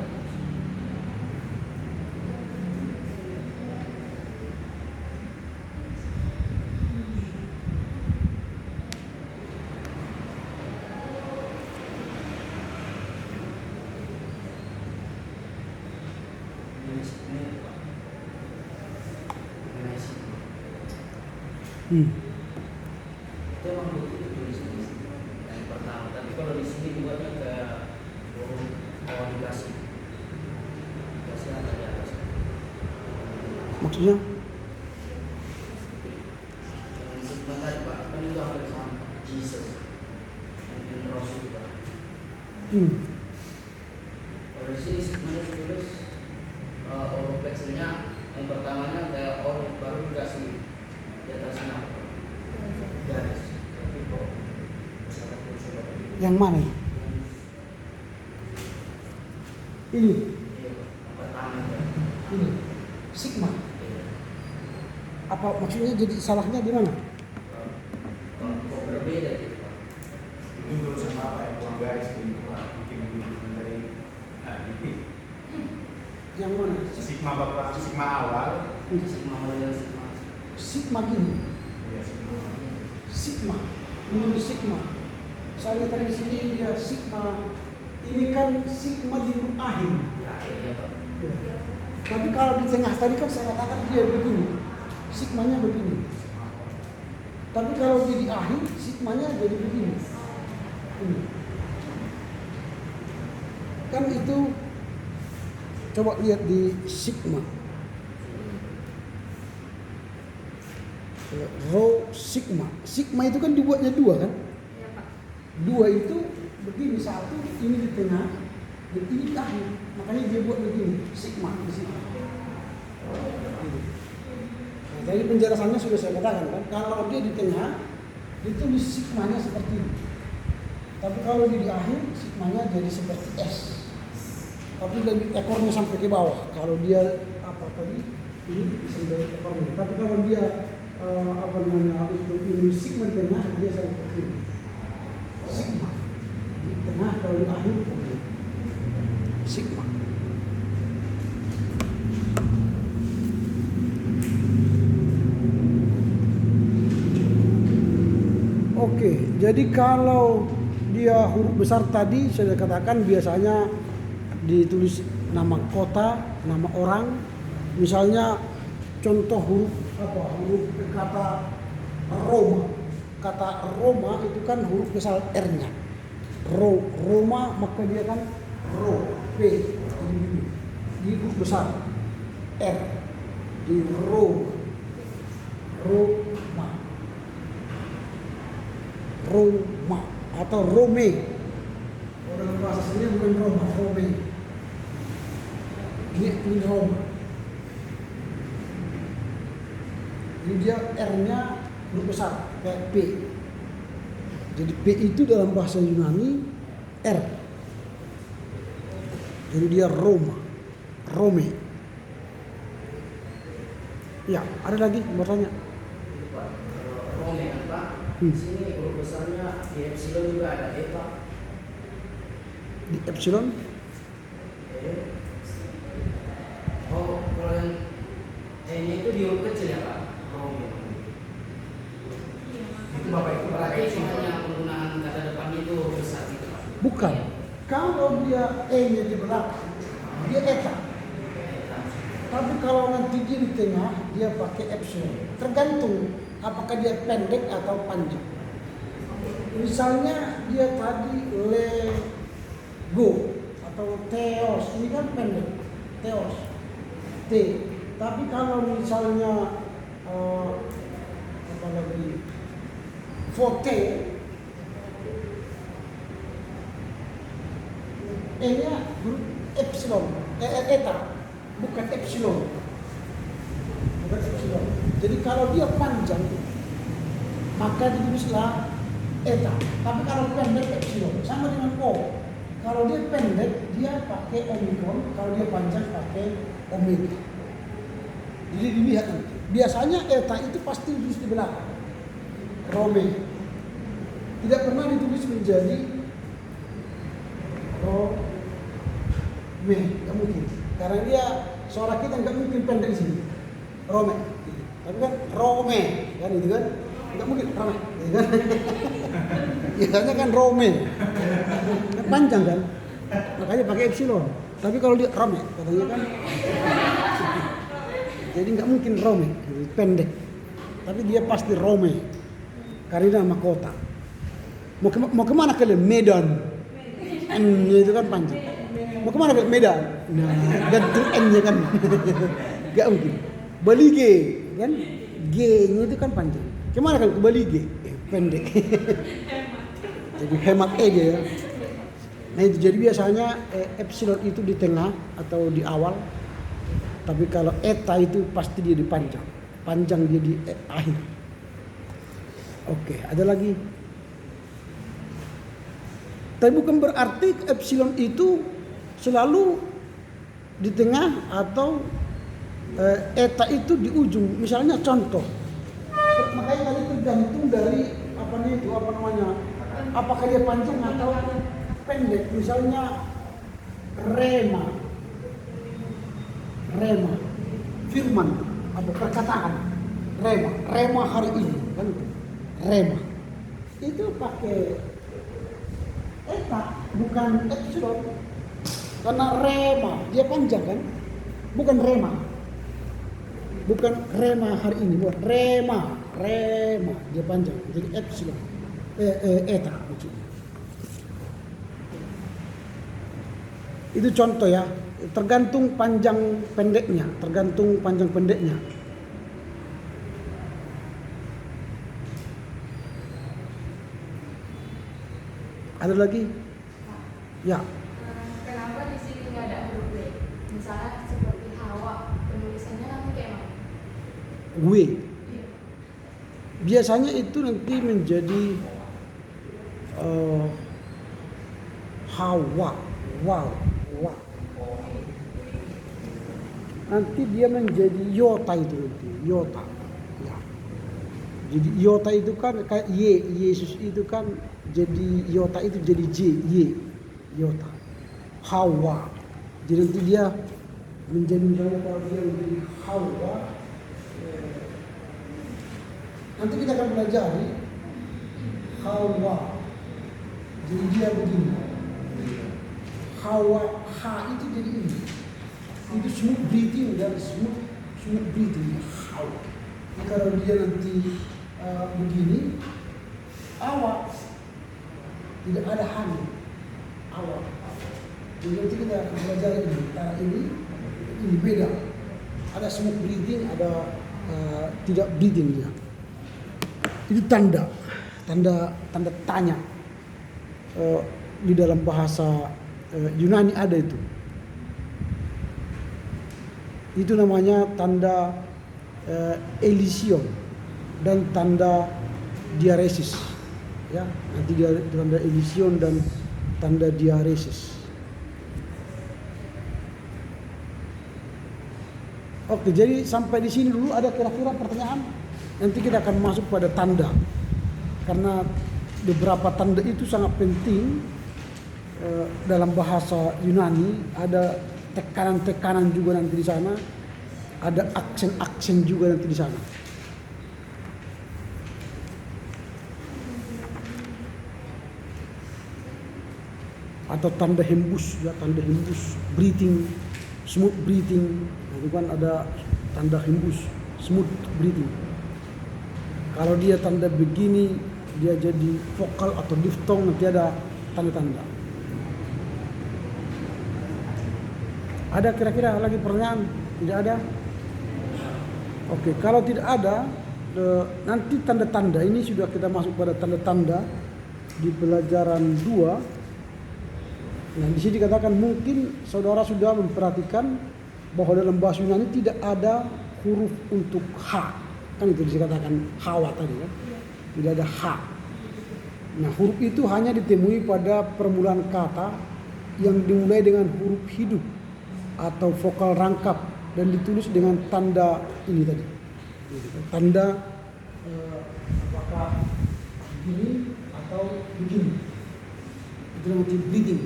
Speaker 4: Itu emang begitu tulisannya yang pertama. Tapi kalau di sini dibuatnya kayak dikasih ada di atas.
Speaker 1: Maksudnya?
Speaker 4: Yang sebentar Pak, kan itu hampir sama Jesus dan Rasul Pak. Kalau di sini sebenarnya tulis orofleksinya yang pertamanya kayak or baru dikasih di atasnya garis. Tapi kok
Speaker 1: Yang mana? Ini.
Speaker 4: yang pertama ya.
Speaker 1: Ini. Sigma. Apa maksudnya, jadi salahnya di mana?
Speaker 4: Kok berbeda gitu Pak?
Speaker 2: Itu tulisan apa ya? Uang garis ini bikin dari
Speaker 1: Yang mana?
Speaker 2: sigma bapak sigma awal.
Speaker 4: Sigma model sigma.
Speaker 1: Sigma gini.
Speaker 2: Ya sigma.
Speaker 1: Sigma. Ini sigma. Saya lihat di sini dia sigma. Ini kan sigma di akhir.
Speaker 4: Akhirnya Pak.
Speaker 1: Tapi kalau di tengah tadi kan saya katakan dia begini. Sigmanya begini. Tapi kalau dia di akhir, sigmanya jadi begini. Ini. Kan itu, coba lihat di sigma. Rho sigma. Sigma itu kan dibuatnya dua kan?
Speaker 5: Iya Pak.
Speaker 1: Dua itu begini, satu ini di tengah dan ini di akhir. Makanya dia buat begini, sigma di sini. Nah, jadi penjelasannya sudah saya katakan kan, kalau dia di tengah ditulis sigmanya seperti ini. Tapi kalau dia di akhir, sigmanya jadi seperti S. Tapi lebih ekornya sampai ke bawah. Kalau dia ini sampai ekornya. Tapi kalau dia untuk ini sigma di tengah, dia seperti ini. Sigma di tengah, kalau di akhir sigma. Oke, jadi kalau dia huruf besar tadi saya katakan biasanya ditulis nama kota, nama orang. Misalnya contoh huruf kata Roma. kata Roma itu kan huruf besar R-nya. Roma maka dia kan P. Jadi huruf besar R. Di Roma. Roma atau Rome. Kalau dalam bahasa sini bukan Roma, Rome. Ini Roma. Ini dia R-nya huruf besar kayak P. Jadi P itu dalam bahasa Yunani R. Jadi dia Roma, Rome. Ya, ada lagi mau tanya?
Speaker 4: Pak, kalau Rome kan Pak, di sini huruf besarnya di epsilon juga ada Pak.
Speaker 1: Di epsilon?
Speaker 4: Oh, kalau yang E-nya itu di huruf kecil ya Pak? Rome. Itu Bapak itu berarti hanya penggunaan kata depannya itu huruf besar gitu Pak?
Speaker 1: Bukan. Kalau dia E-nya di belakang, dia eta. Tapi kalau nanti dia di tengah, dia pakai epsilon. Tergantung apakah dia pendek atau panjang. Misalnya dia tadi Lego atau Theos, ini kan pendek. Theos, T. Tapi kalau misalnya apa lagi, Forte, E-nya epsilon, eta. Bukan epsilon. Jadi kalau dia panjang, maka ditulislah eta. Tapi kalau pendek epsilon, sama dengan O. Kalau dia pendek, dia pakai omikron. Kalau dia panjang, pakai omega. Jadi dilihat itu. Biasanya eta itu pasti ditulis di belakang. Rome. Tidak pernah ditulis menjadi Rome. Nggak mungkin. Karena dia suara kita nggak mungkin pendek di sini. Rome. Tapi kan Rome, kan itu kan nggak mungkin Rome. Gitu kan? Biasanya kan Rome. Kan panjang kan. Makanya pakai epsilon. Tapi kalau dia Rome, katanya kan. Jadi nggak mungkin Rome, pendek. Tapi dia pasti Rome. Karena nama kota. Mau kemana kalian? Medan. M-nya itu kan panjang. Mau kemana ke Medan? Nah, gantung N-nya kan. Gak mungkin. Bali G, kan? G-nya itu kan panjang. Kemana kalau ke Bali G? Pendek. Jadi hemat E dia ya. Nah itu jadi biasanya epsilon itu di tengah atau di awal. Tapi kalau eta itu pasti dia di panjang. Panjang dia di akhir. Oke, ada lagi. Tapi bukan berarti epsilon itu selalu di tengah atau eta itu di ujung. Misalnya contoh, makanya tadi tergantung dari apa namanya, apakah dia panjang atau pendek. Misalnya rema, firman, apa perkataan, rema hari ini, kan itu, rema itu pakai eta, bukan epsilon. Karena rema, dia panjang kan? Bukan rema. Bukan rema hari ini, bukan rema, dia panjang. Jadi epsilon, eta maksudnya. Itu contoh ya, tergantung panjang pendeknya, Ada lagi? Ya.
Speaker 5: Kenapa di sini nggak ada huruf W? Misalnya seperti Hawa, penulisannya nanti kayak mana?
Speaker 1: W. Biasanya itu nanti menjadi Hawa, wow. Nanti dia menjadi Yota itu nanti, Yota. Ya. Jadi Yota itu kan kayak Yesus itu kan jadi Yota itu jadi Yota. Hawa. Jadi nanti dia menjadi kalau dia menjadi Hawa. Nanti kita akan pelajari Hawa. Jadi dia begini. Hawa, H itu jadi ini. Itu smooth breathing dan smooth breathing. Hawa. Jadi kalau dia nanti begini, awak tidak ada hani. Awak. Jadi nanti kita akan belajar ini. Cara ini beda. Ada smoke breathing, ada tidak breathing dia. Itu tanda tanya. Di dalam bahasa Yunani ada itu. Itu namanya tanda elision dan tanda diaresis. Ya, nanti dia tanda elision dan tanda diaresis. Oke, jadi sampai di sini dulu ada kira-kira pertanyaan. Nanti kita akan masuk pada tanda. Karena beberapa tanda itu sangat penting dalam bahasa Yunani. Ada tekanan-tekanan juga nanti di sana. Ada aksen-aksen juga nanti di sana. Atau tanda hembus, ya, tanda hembus, breathing, smooth breathing. Itu kan ada tanda hembus, smooth breathing. Kalau dia tanda begini, dia jadi vokal atau diftong, nanti ada tanda-tanda. Ada kira-kira lagi pertanyaan? Tidak ada? Oke, kalau tidak ada, nanti tanda-tanda ini sudah kita masuk pada tanda-tanda di pelajaran 2. Nah, di sini dikatakan mungkin saudara sudah memperhatikan bahwa dalam bahasa Yunani tidak ada huruf untuk H. Kan itu dikatakan hawa tadi kan. Tidak ada H. Nah, huruf itu hanya ditemui pada permulaan kata yang dimulai dengan huruf hidup atau vokal rangkap dan ditulis dengan tanda ini tadi. Tanda apakah begini atau begini. Itu namanya breathing.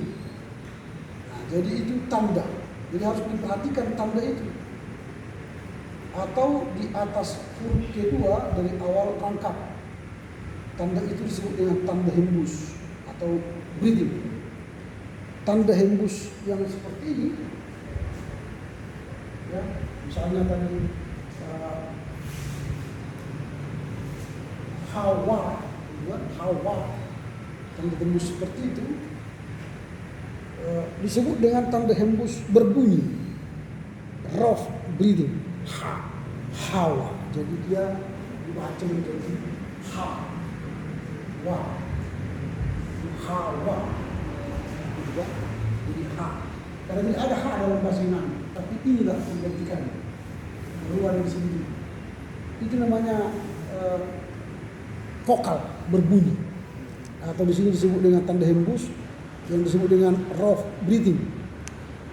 Speaker 1: Nah, jadi itu tanda. Jadi harus diperhatikan tanda itu. Atau di atas huruf kedua dari awal rangkap. Tanda itu disebut dengan tanda hembus atau breathing. Tanda hembus yang seperti ini, ya, misalnya tadi hawa, tanda hembus seperti itu disebut dengan tanda hembus berbunyi, rough breathing, hawa. Jadi dia dibaca menjadi hawa, jadi ha. Karena tidak ada ha dalam bahasa Yunani, tapi inilah penggantikan keluar di sini. Itu namanya vokal berbunyi, atau di sini disebut dengan tanda hembus yang disebut dengan rough breathing.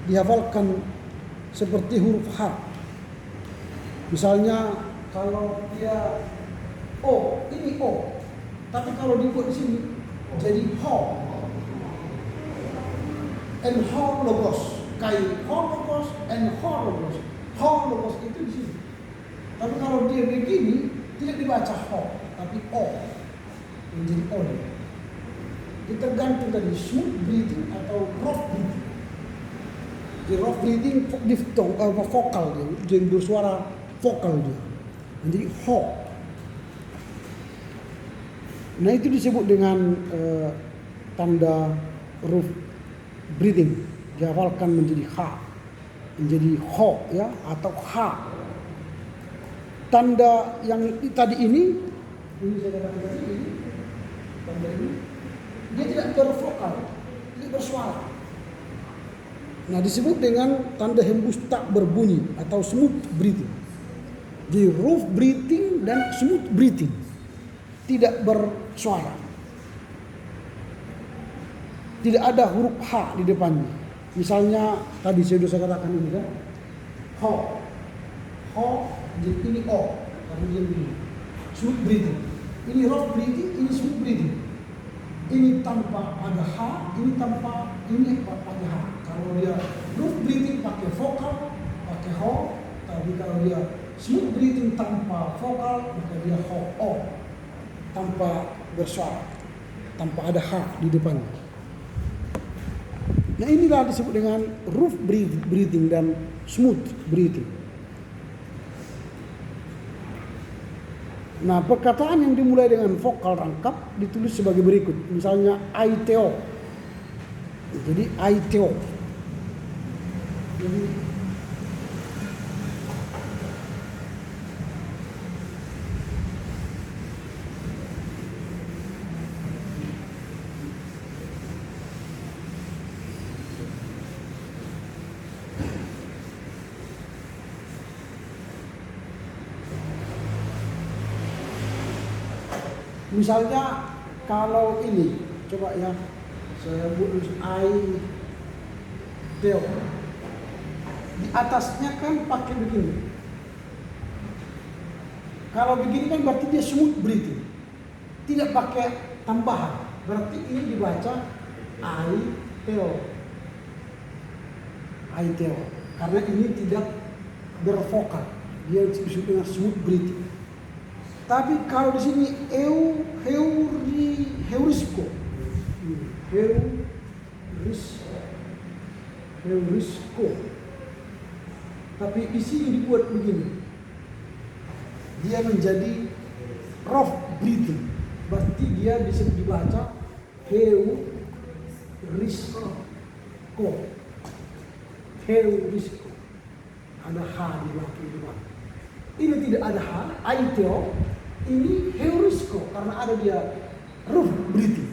Speaker 1: Dihafalkan seperti huruf H. Misalnya kalau dia O, ini O, tapi kalau dibuat di sini jadi ho. And ho logos, kai ho logos and ho logos. Ho logos itu di sini. Tapi kalau dia begini tidak dibaca ho, tapi O. Menjadi O dia. Itu tergantung tadi smooth breathing atau rough breathing. Jadi rough breathing diftong vokal dia, jadi bersuara vokal dia. Menjadi ho. Nah, itu disebut dengan tanda rough breathing. Dihafalkan menjadi ha, menjadi ho, ya, atau ha. Tanda yang tadi ini saya katakan tadi ini, tanda ini, dia tidak bervokal, tidak bersuara. Nah, disebut dengan tanda hembus tak berbunyi atau smooth breathing. Jadi rough breathing dan smooth breathing, tidak bersuara. Tidak ada huruf H di depannya. Misalnya tadi saya sudah katakan ini kan, ho, jadi ini O, karena dia begini. Smooth breathing. Ini rough breathing, ini smooth breathing. Ini tanpa ada H, ini tanpa ini pakai H. Kalau dia rough breathing pakai vokal, pakai ho. Tapi kalau dia smooth breathing tanpa vokal, maka dia ho, O, tanpa bersuara, tanpa ada H di depannya. Nah, inilah disebut dengan rough breathing dan smooth breathing. Nah, perkataan yang dimulai dengan vokal rangkap ditulis sebagai berikut. Misalnya aiteo. Jadi aiteo. Jadi misalnya kalau ini, coba ya, saya tulis I Teo. Di atasnya kan pakai begini. Kalau begini kan berarti dia smooth breathing, tidak pakai tambahan. Berarti ini dibaca I Teo. I Teo. Karena ini tidak bervokal, dia disebut dengan smooth breathing. Tapi kalau di sini heurisco. Heurisco. Tapi di sini dibuat begini. Dia menjadi rough breathing. Berarti dia bisa dibaca heurisco. Heurisco. Ada H di belakang. Ini tidak ada H, aiteo. Ini heurisco karena ada dia rough breathing.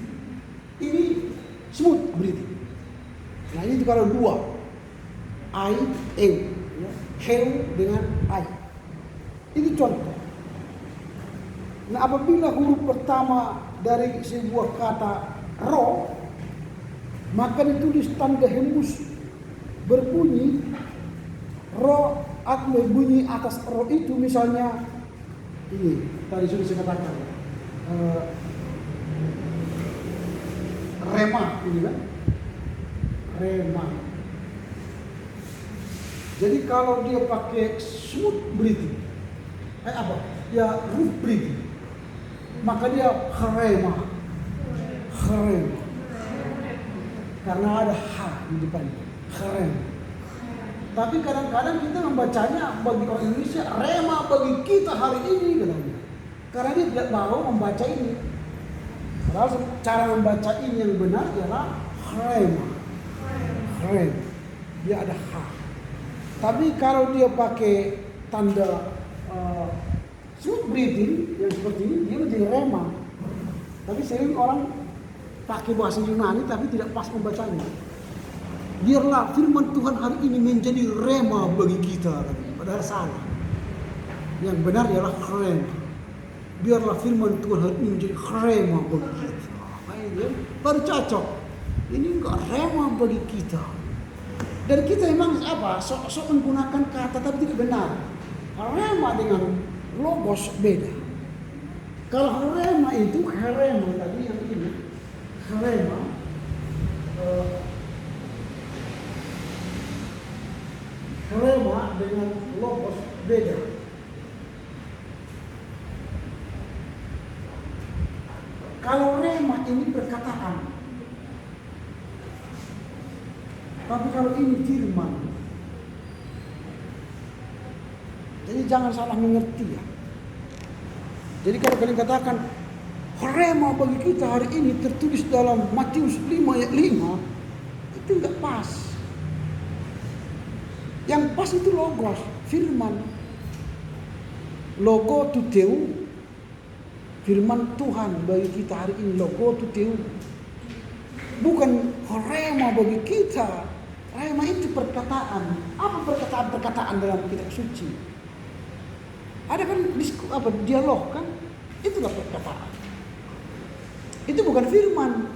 Speaker 1: Ini smooth breathing. Nah ini kalau dua, I, eu, heu dengan I. Ini contoh. Nah apabila huruf pertama dari sebuah kata ro, maka ditulis tanda hembus berbunyi ro atau bunyi atas ro itu, misalnya ini tadi sudah saya katakan rema, ini kan rema. Jadi kalau dia pakai smooth breathing, apa ya, rough breathing, maka dia rema, karena ada H di depannya, rema. Tapi kadang-kadang kita membacanya bagi orang Indonesia rema bagi kita hari ini katanya. Karena dia tidak mau membaca ini. Padahal cara membaca ini yang benar ialah rema. Dia ada H. Tapi kalau dia pakai tanda smooth breathing yang seperti ini, dia menjadi rema. Tapi sering orang pakai bahasa Yunani tapi tidak pas membacanya. Biarlah firman Tuhan hari ini menjadi rema bagi kita. Padahal salah. Yang benar ialah rema. Biarlah firman Tuhan hari ini menjadi rema bagi kita. Baru cocok. Ini enggak rema bagi kita. Dan kita memang apa? Sok menggunakan kata tapi tidak benar. Rema dengan logos beda. Kalau rema itu herema tadi yang ini. Herema. Rema dengan logos beda. Kalau rema ini perkataan, tapi kalau ini firman. Jadi jangan salah mengerti ya. Jadi kalau kalian katakan rema bagi kita hari ini tertulis dalam Matius 5 ayat 5, itu enggak pas. Yang pas itu logos, firman. Logo tuteu, firman Tuhan bagi kita hari ini, logo tuteu. Bukan rema bagi kita. Rema itu perkataan. Apa perkataan dalam kitab suci? Ada kan dialog kan? Itulah perkataan. Itu bukan firman.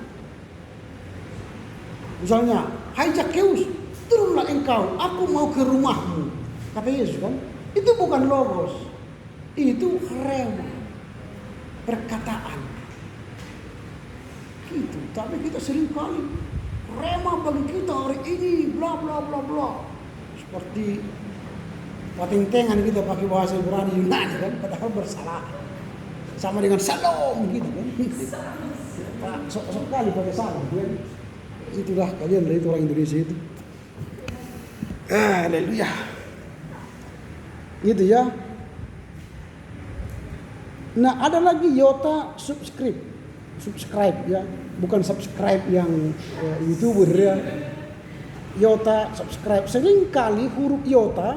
Speaker 1: Misalnya, hai Zakheus, turunlah engkau, aku mau ke rumahmu. Kata Yesus kan, itu bukan logos, itu rema, perkataan. Gitu. Tapi kita sering kali rema bagi kita hari ini, bla bla bla bla. Seperti pating-tengan kita pakai bahasa Ibrani Yunani kan, padahal bersalah. Sama dengan salam gitu kan. Pak, sok-sok kali pakai salam kan. Itulah kalian dari itu orang Indonesia itu. Haleluya. Gitu ya. Nah, ada lagi iota subscribe ya, bukan subscribe yang YouTuber ya. Iota subscribe, seringkali huruf iota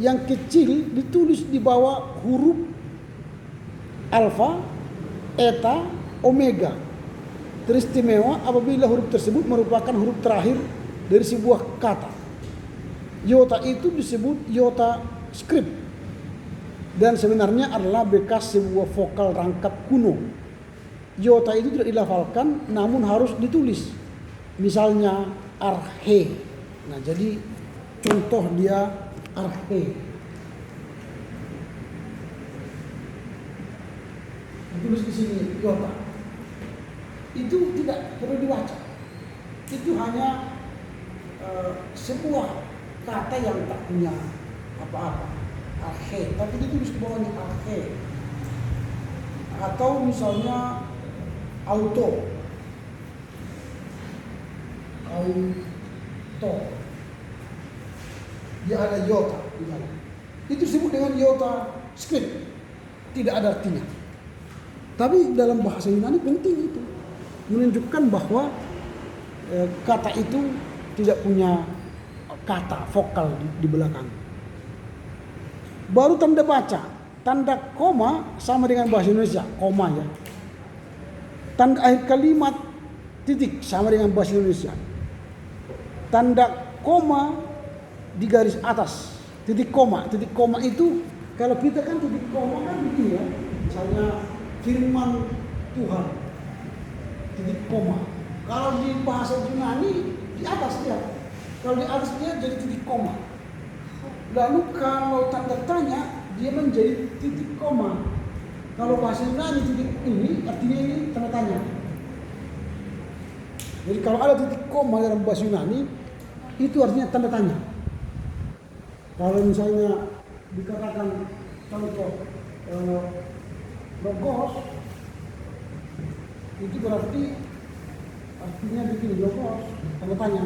Speaker 1: yang kecil ditulis di bawah huruf alfa, eta, omega. Teristimewa apabila huruf tersebut merupakan huruf terakhir dari sebuah kata. Iota itu disebut iota script dan sebenarnya adalah bekas sebuah vokal rangkap kuno. Iota itu tidak dilafalkan namun harus ditulis. Misalnya arhe. Nah, jadi contoh dia arhe. Ditulis di sini iota. Itu tidak perlu dibaca. Itu hanya sebuah kata yang tak punya apa-apa. Arhe, tapi ditulis di bawahnya arhe. Atau misalnya auto. Dia ada iota di dalam. Itu disebut dengan iota script. Tidak ada artinya. Tapi dalam bahasa Yunani penting itu. Menunjukkan bahwa kata itu tidak punya kata vokal di belakang. Baru tanda baca. Tanda koma sama dengan bahasa Indonesia. Koma ya. Tanda akhir kalimat titik sama dengan bahasa Indonesia. Tanda koma di garis atas, titik koma itu kalau kita kan titik koma kan begini ya, misalnya firman Tuhan, titik koma. Kalau di bahasa Yunani di atas dia, kalau di atas dia jadi titik koma. Lalu kalau tanda tanya dia menjadi titik koma. Kalau bahasa Yunani titik ini artinya ini tanda tanya. Jadi kalau ada titik koma dalam bahasa Yunani itu artinya tanda tanya. Kalau misalnya dikatakan contoh logos, itu berarti artinya begini, logos tanda tanya.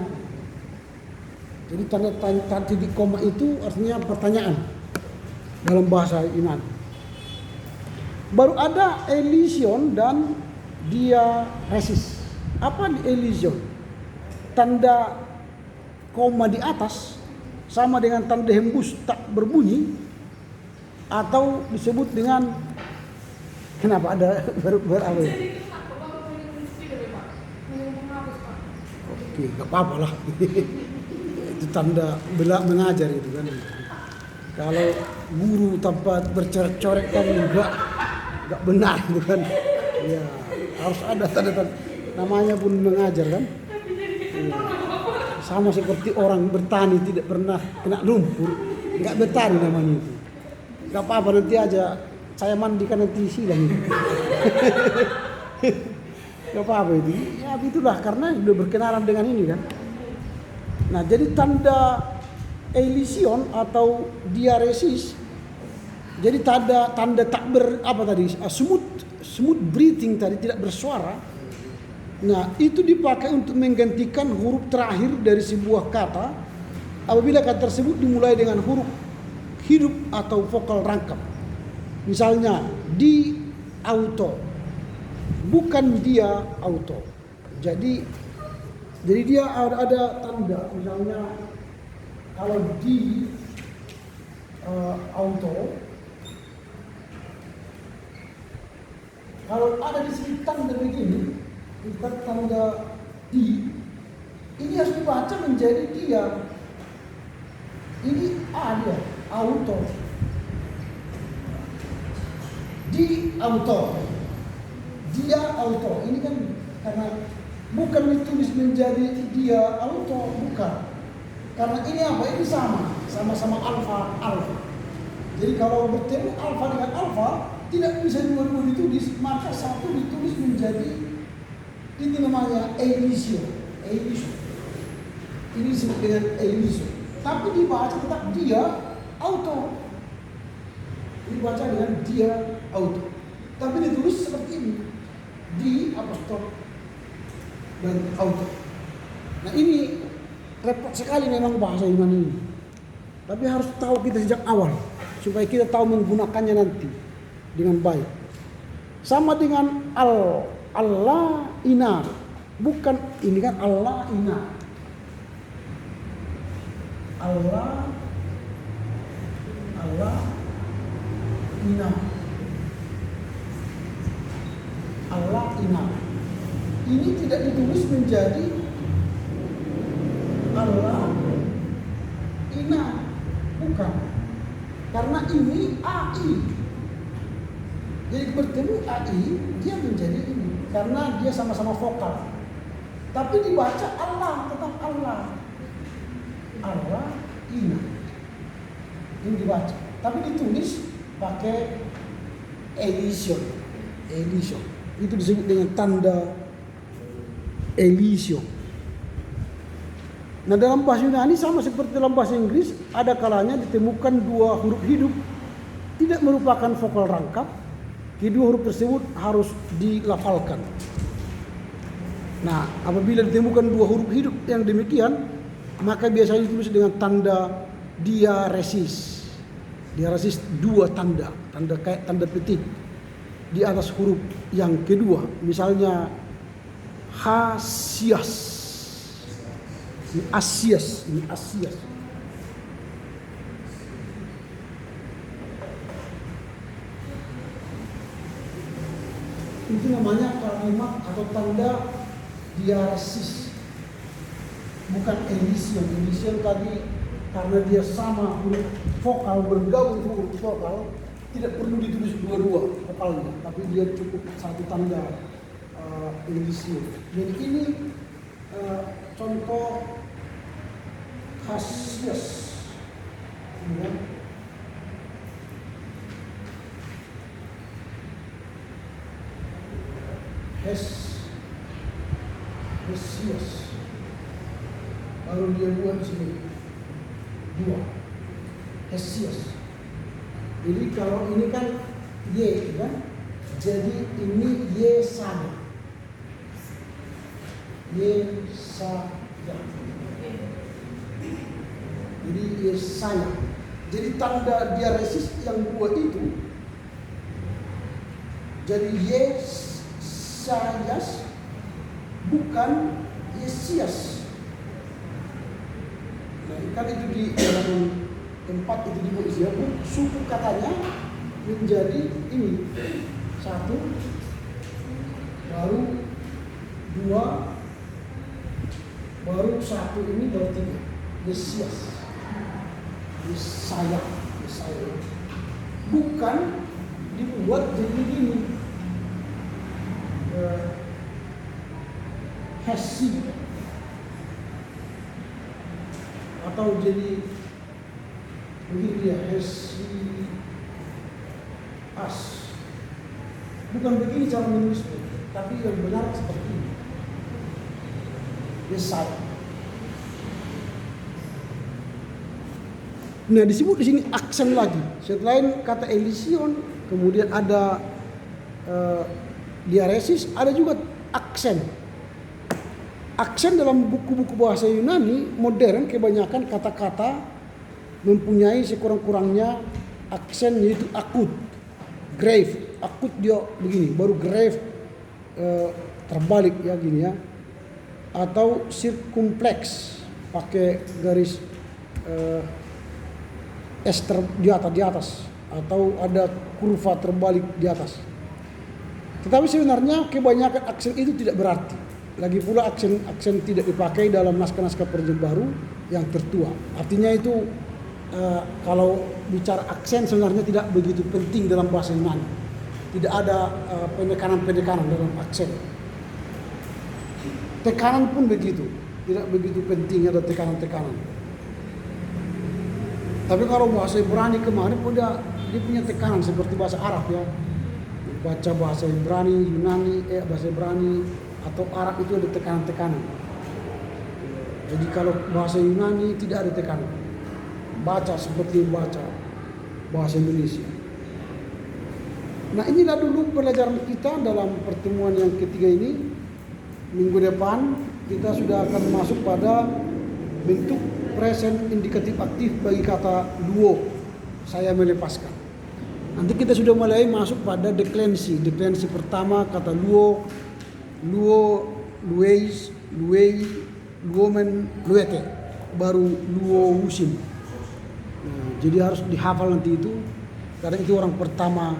Speaker 1: Jadi tanda titik koma itu artinya pertanyaan dalam bahasa Yunani. Baru ada elision dan diaresis. Apa elision? Tanda koma di atas sama dengan tanda hembus tak berbunyi atau disebut dengan kenapa ada berapa ya? Oke, nggak apa-apa lah. Itu tanda belak mengajar itu kan. Kalau guru tanpa bercoret-coret kan nggak benar itu kan. Ya harus ada tanda namanya pun mengajar kan. Ya. Sama seperti orang bertani tidak pernah kena lumpur, nggak bertani namanya itu. Nggak apa-apa, nanti aja saya mandikan nanti silang itu. Nggak apa-apa itu. Ya itulah karena sudah berkenalan dengan ini kan. Nah jadi tanda elision atau diaresis, jadi tanda tak smooth breathing tadi, tidak bersuara. Nah, itu dipakai untuk menggantikan huruf terakhir dari sebuah kata apabila kata tersebut dimulai dengan huruf hidup atau vokal rangkap. Misalnya di auto, bukan dia auto. Jadi dia ada tanda, misalnya kalau di auto, kalau ada di sini tanda begini, bukan tanda di, ini harus dibaca menjadi dia. Ini dia auto. Di auto. Dia auto. Ini kan karena bukan ditulis menjadi dia auto, bukan. Karena ini apa? Ini sama-sama alfa. Jadi kalau bertemu alfa dengan alfa tidak bisa dua-dua ditulis, maka satu ditulis menjadi ini namanya elision. Ini disebut dengan elision. Tapi dibaca tetap dia auto. Dibaca dengan dia auto. Tapi ditulis seperti ini. Di apostrof dan auto. Nah ini repot sekali memang bahasa Yunani ini. Tapi harus tahu kita sejak awal supaya kita tahu menggunakannya nanti dengan baik. Sama dengan Allah ina. Bukan ini kan Allah ina. Allah ina. Allah ina. Ini tidak ditulis menjadi Allah ina. Bukan. Karena ini AI. Jadi bertemu AI, dia menjadi ini. Karena dia sama-sama vokal. Tapi dibaca Allah, tetap Allah. Allah ina. Ini dibaca. Tapi ditulis pakai elision. Itu disebut dengan tanda elision. Nah, dalam bahasa Yunani sama seperti dalam bahasa Inggris, ada kalanya ditemukan dua huruf hidup tidak merupakan vokal rangkap. Kedua huruf tersebut harus dilafalkan. Nah, apabila ditemukan dua huruf hidup yang demikian, maka biasanya ditulis dengan tanda diaresis. Diaresis dua tanda kayak tanda petik di atas huruf yang kedua. Misalnya hasias. Ini asias. Itu namanya kalimat atau tanda diaresis, bukan elision. Elision tadi karena dia sama huruf vokal, bergaul huruf vokal, tidak perlu ditulis dua-dua vokalnya, tapi dia cukup satu tanda elision. Jadi ini contoh khasias. Hesias. Baru dia buat di sini. Dua. Hesias. Jadi kalau ini kan Y kan? Jadi ini Yesaya. Jadi Yesaya. Jadi tanda diaresis yang dua itu jadi Yesayas, bukan Yesias. Nah, kan itu di dalam tempat itu dibuat siapa? Suku katanya menjadi ini satu, baru dua, baru satu, ini baru tiga. Yesias, Yesaya, bukan dibuat jadi ini. Hesi atau jadi begini ya, Hesi as, bukan begini cara menulisnya, tapi yang benar seperti ini. Yesaya. Nah, disebut di sini aksen lagi. Selain kata elision, kemudian ada diaresis, ada juga aksen. Aksen dalam buku-buku bahasa Yunani modern kebanyakan kata-kata mempunyai sekurang-kurangnya aksen, yaitu akut, grave. Akut dia begini, baru grave terbalik ya gini ya. Atau circumflex pakai garis S di atas atau ada kurva terbalik di atas. Tetapi sebenarnya kebanyakan aksen itu tidak berarti. Lagi pula aksen tidak dipakai dalam naskah-naskah Perjanjian Baru yang tertua. Artinya itu kalau bicara aksen sebenarnya tidak begitu penting dalam bahasa Yunani. Tidak ada penekanan-penekanan dalam aksen. Tekanan pun begitu, tidak begitu penting ada tekanan-tekanan. Tapi kalau bahasa Ibrani kemarin dia punya tekanan seperti bahasa Arab ya. Baca bahasa Ibrani, Yunani, bahasa Ibrani atau Arab itu ada tekanan-tekanan. Jadi kalau bahasa Yunani tidak ada tekanan. Baca seperti baca bahasa Indonesia. Nah, inilah dulu pelajaran kita dalam pertemuan yang ketiga ini. Minggu depan kita sudah akan masuk pada bentuk present indikatif aktif bagi kata duo, saya melepaskan. Nanti kita sudah mulai masuk pada deklensi. Deklensi pertama kata luo, lueis, luei, luomen, luete. Baru luo wusim. Nah, jadi harus dihafal nanti itu. Karena itu orang pertama,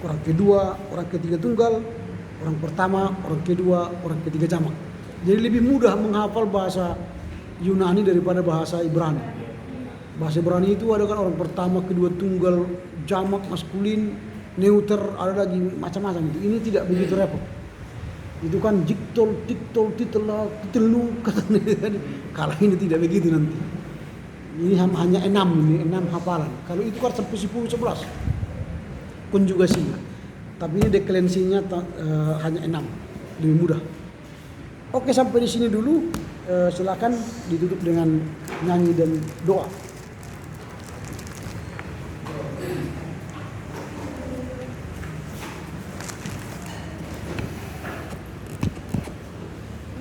Speaker 1: orang kedua, orang ketiga tunggal, orang pertama, orang kedua, orang ketiga jamak. Jadi lebih mudah menghafal bahasa Yunani daripada bahasa Ibrani. Bahasa Ibrani itu ada kan orang pertama, kedua tunggal, jamak, maskulin, neuter, ada lagi macam-macam itu. Ini tidak begitu repot. Itu kan jiktol, tiktol, titela, titelu, katanya. Kalau ini tidak begitu nanti. Ini hanya 6 hafalan. Kalau itu kan sampai 10, 11 konjugasinya. Tapi ini deklensinya hanya 6, lebih mudah. Oke, sampai di sini dulu. Silakan ditutup dengan nyanyi dan doa.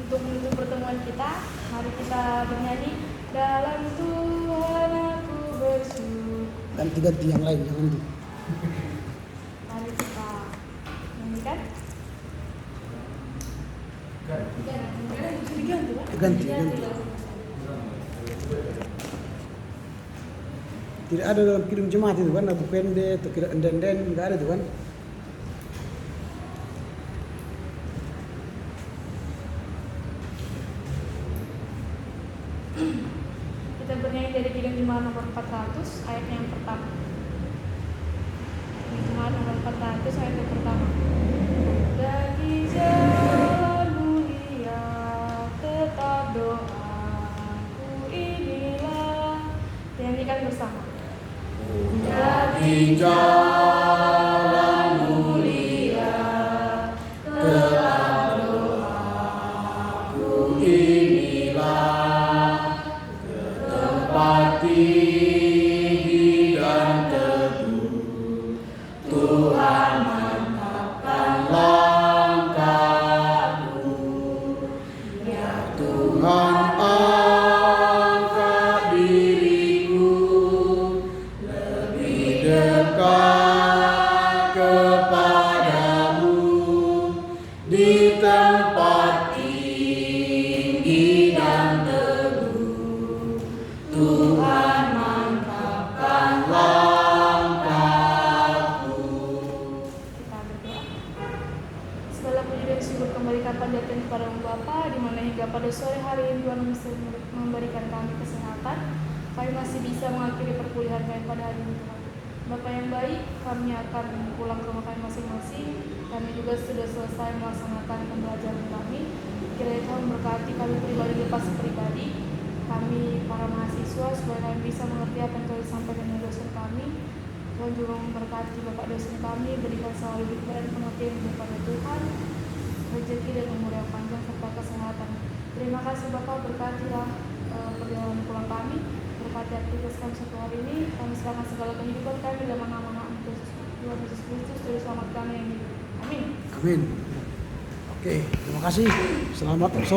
Speaker 5: Untuk menutup pertemuan kita, mari kita bernyanyi dalam Tuhan aku bersyukur.
Speaker 1: Ganti-ganti yang lain, jangan itu.
Speaker 5: Mari kita nyanyikan.
Speaker 1: Ganti. Tidak ada dalam kirim jemaat itu kan, Abu Pende, atau kira enden-enden, tidak ada itu kan.
Speaker 5: Kita bernyanyi dari Kidung Jemaat nomor 400 ayat yang pertama. Kidung Jemaat nomor 400 ayat yang pertama. Bagi jalan mulia tetap doaku inilah. Nyanyikan bersama. Bagi jalan mulia tetap doaku inilah. Tempat tinggi dan teduh Tuhan mantapkan langkahku. Ya Tuhan angkat diriku lebih dekat kepadamu di tempat tinggi dan teduh. Tuhan mantapkan langkahku. Kita berdoa. Segala puji dan syukur kembalikan pada datang kepada Bapa, di mana hingga pada sore hari ini Tuhan masih memberikan kami kesehatan. Kami masih bisa mengakhiri perkuliahan kami pada hari ini, Tuhan. Bapa yang baik, kami akan pulang ke rumah kami masing-masing. Kami juga sudah selesai melaksanakan pembelajaran kami. Kiranya Tuhan memberkati kami pribadi lepas pribadi, kami para mahasiswa, supaya kami bisa mengerti apa yang telah disampaikan oleh dosen kami. Tuhan juga memberkati Bapak dosen kami, berikan selalu hikmat dan pengertian kepada Tuhan, rezeki dan umur yang panjang serta kesehatan. Terima kasih Bapak, berkatilah perjalanan pulang kami, berkati aktivitas kami satu hari ini. Kami serahkan segala kehidupan kami dalam nama Tuhan Yesus Kristus, Juru Selamat kami yang hidup. Amin.
Speaker 1: Amin. Oke, terima kasih. Selamat sore.